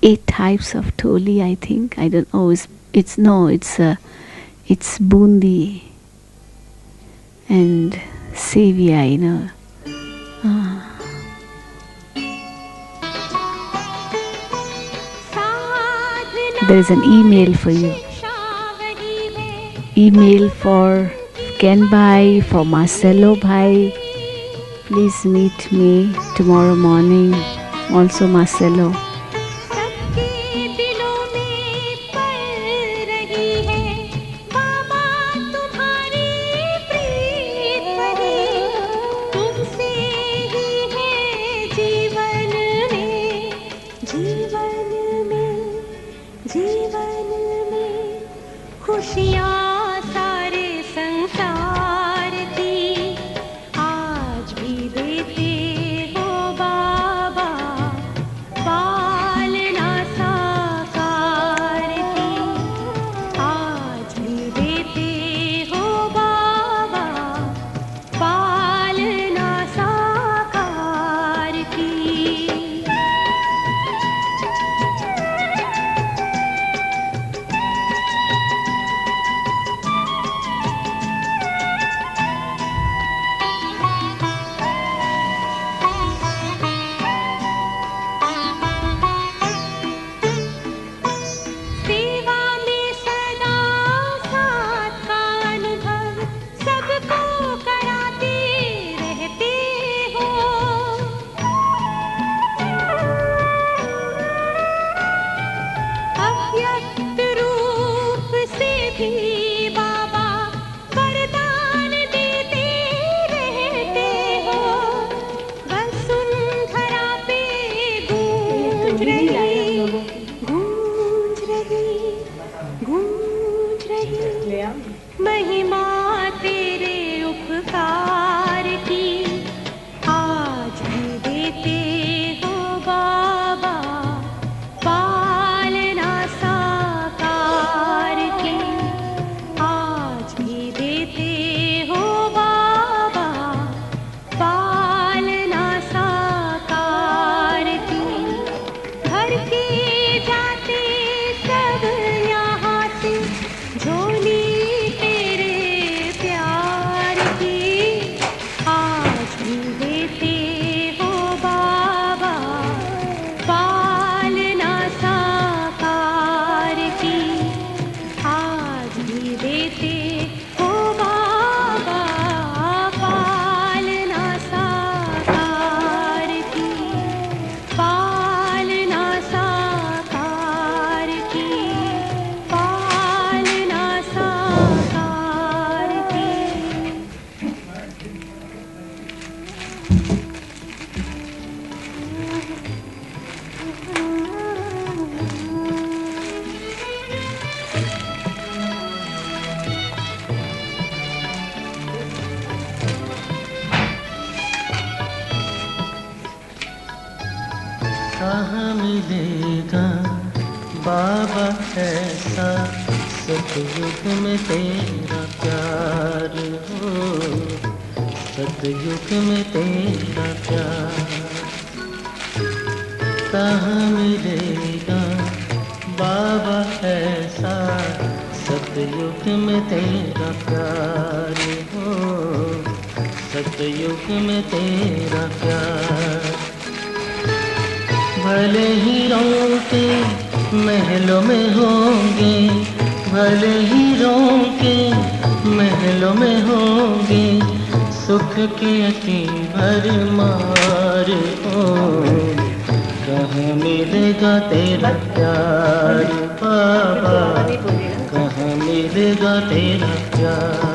8 types of toli, I think. I don't know. It's bundi and sevia, you know. There is an email for you. Email for Ken Bhai, for Marcelo Bhai. Please meet me tomorrow morning. Also Marcelo. Bye. महिमा तेरे उपकार की आज भी देते हो बाबा, पालना साकार की आज भी देते हो बाबा, पालना साकार की। भर के जाते सब यहाँ से झोली तेरे प्यार की आज भी देते हो बाबा, पालना साकार की आज भी देते हो बाबा, पालना साकार की पालना साकार की पालना साकार की। कहाँ मिलेगा बाबा ऐसा सतयुग में तेरा प्यार हो, सतयुग में तेरा प्यार। कहाँ मिलेगा बाबा ऐसा सतयुग में तेरा प्यार हो, सतयुग में तेरा प्यार। भले हीरों के महलों में होंगे, भले हीरों के महलों में होंगे सुख के अति भरमार हो। कहाँ मिलेगा तेरा प्यार बाबा, कहाँ मिलेगा तेरा प्यार।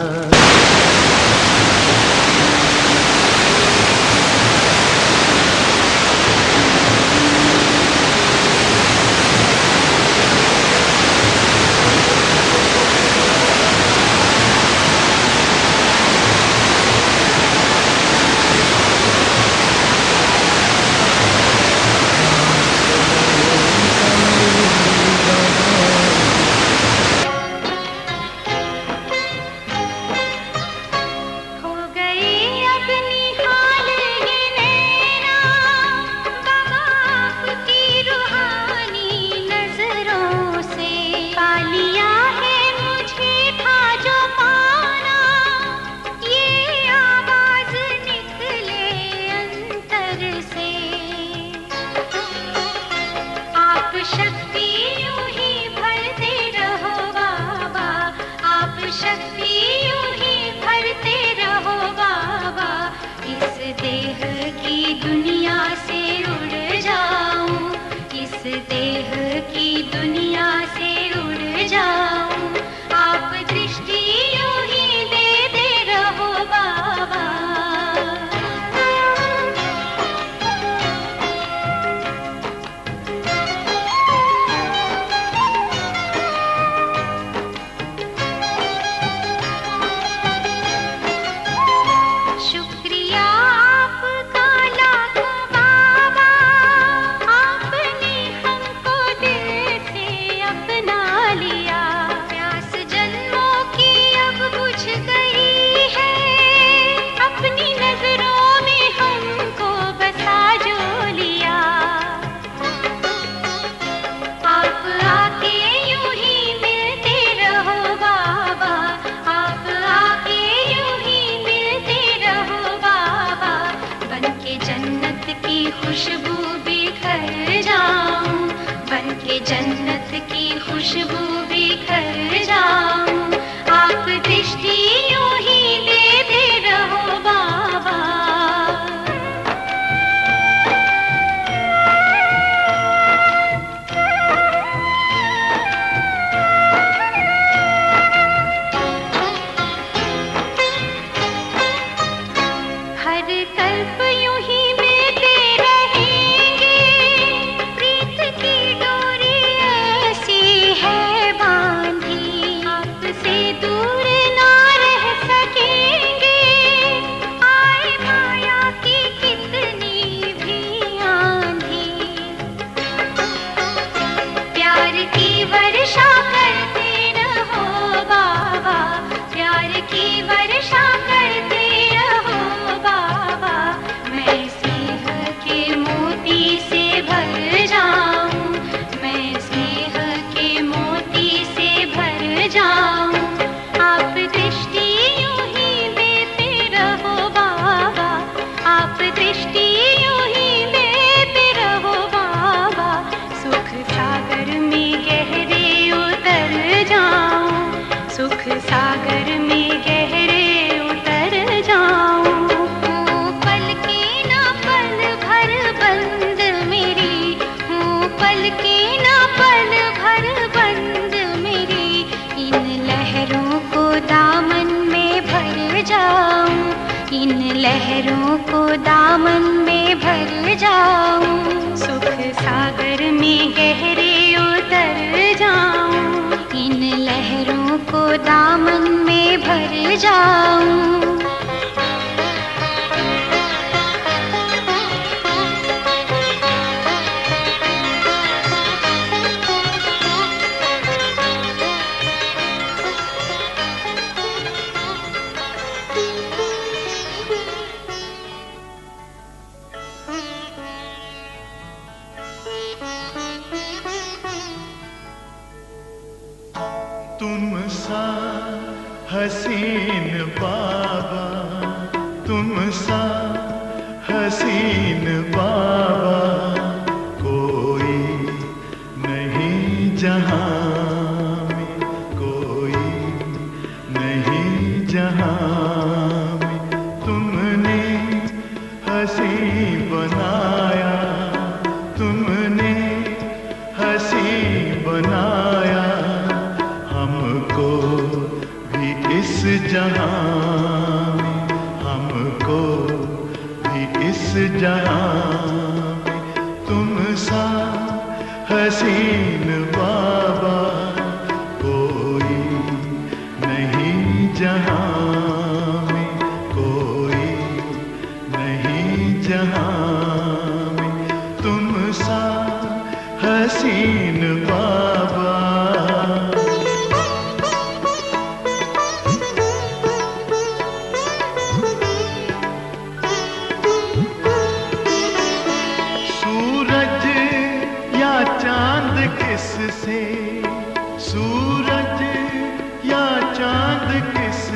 दूर ना की वर्षा करते रहो बाबा, मैं स्नेह के मोती से भर जाऊं, मैं स्नेह के मोती से भर जाऊं। आप दृष्टि यूं ही देते रहो बाबा, आप दृष्टि यूं ही देते रहो बाबा, सुख सागर में गहरे उतर जाऊं, सुख सागर में गहरे उतर जाऊं। हूँ पल की ना पल भर बंद मेरी, हूँ पल की ना पल भर बंद मेरी, इन लहरों को दामन में भर जाऊं, इन लहरों को दामन में भर जाऊं। सुख सागर में गहरे उतर जाऊं, इन लहरों को दामन में भर जाऊं। तुम सा हसीन बाबा, तुम सा हसीन बाबा, कोई नहीं जहां में, कोई नहीं जहां में। तुमने हसी बनाया, तुमने हसी बनाया, हमको भी इस जहां में, हमको भी इस जहां में। तुम सा हसीन बाबा, कोई नहीं जहां में, कोई नहीं जहां में। तुम सा हसीन बाबा। सूरज या चांद किससे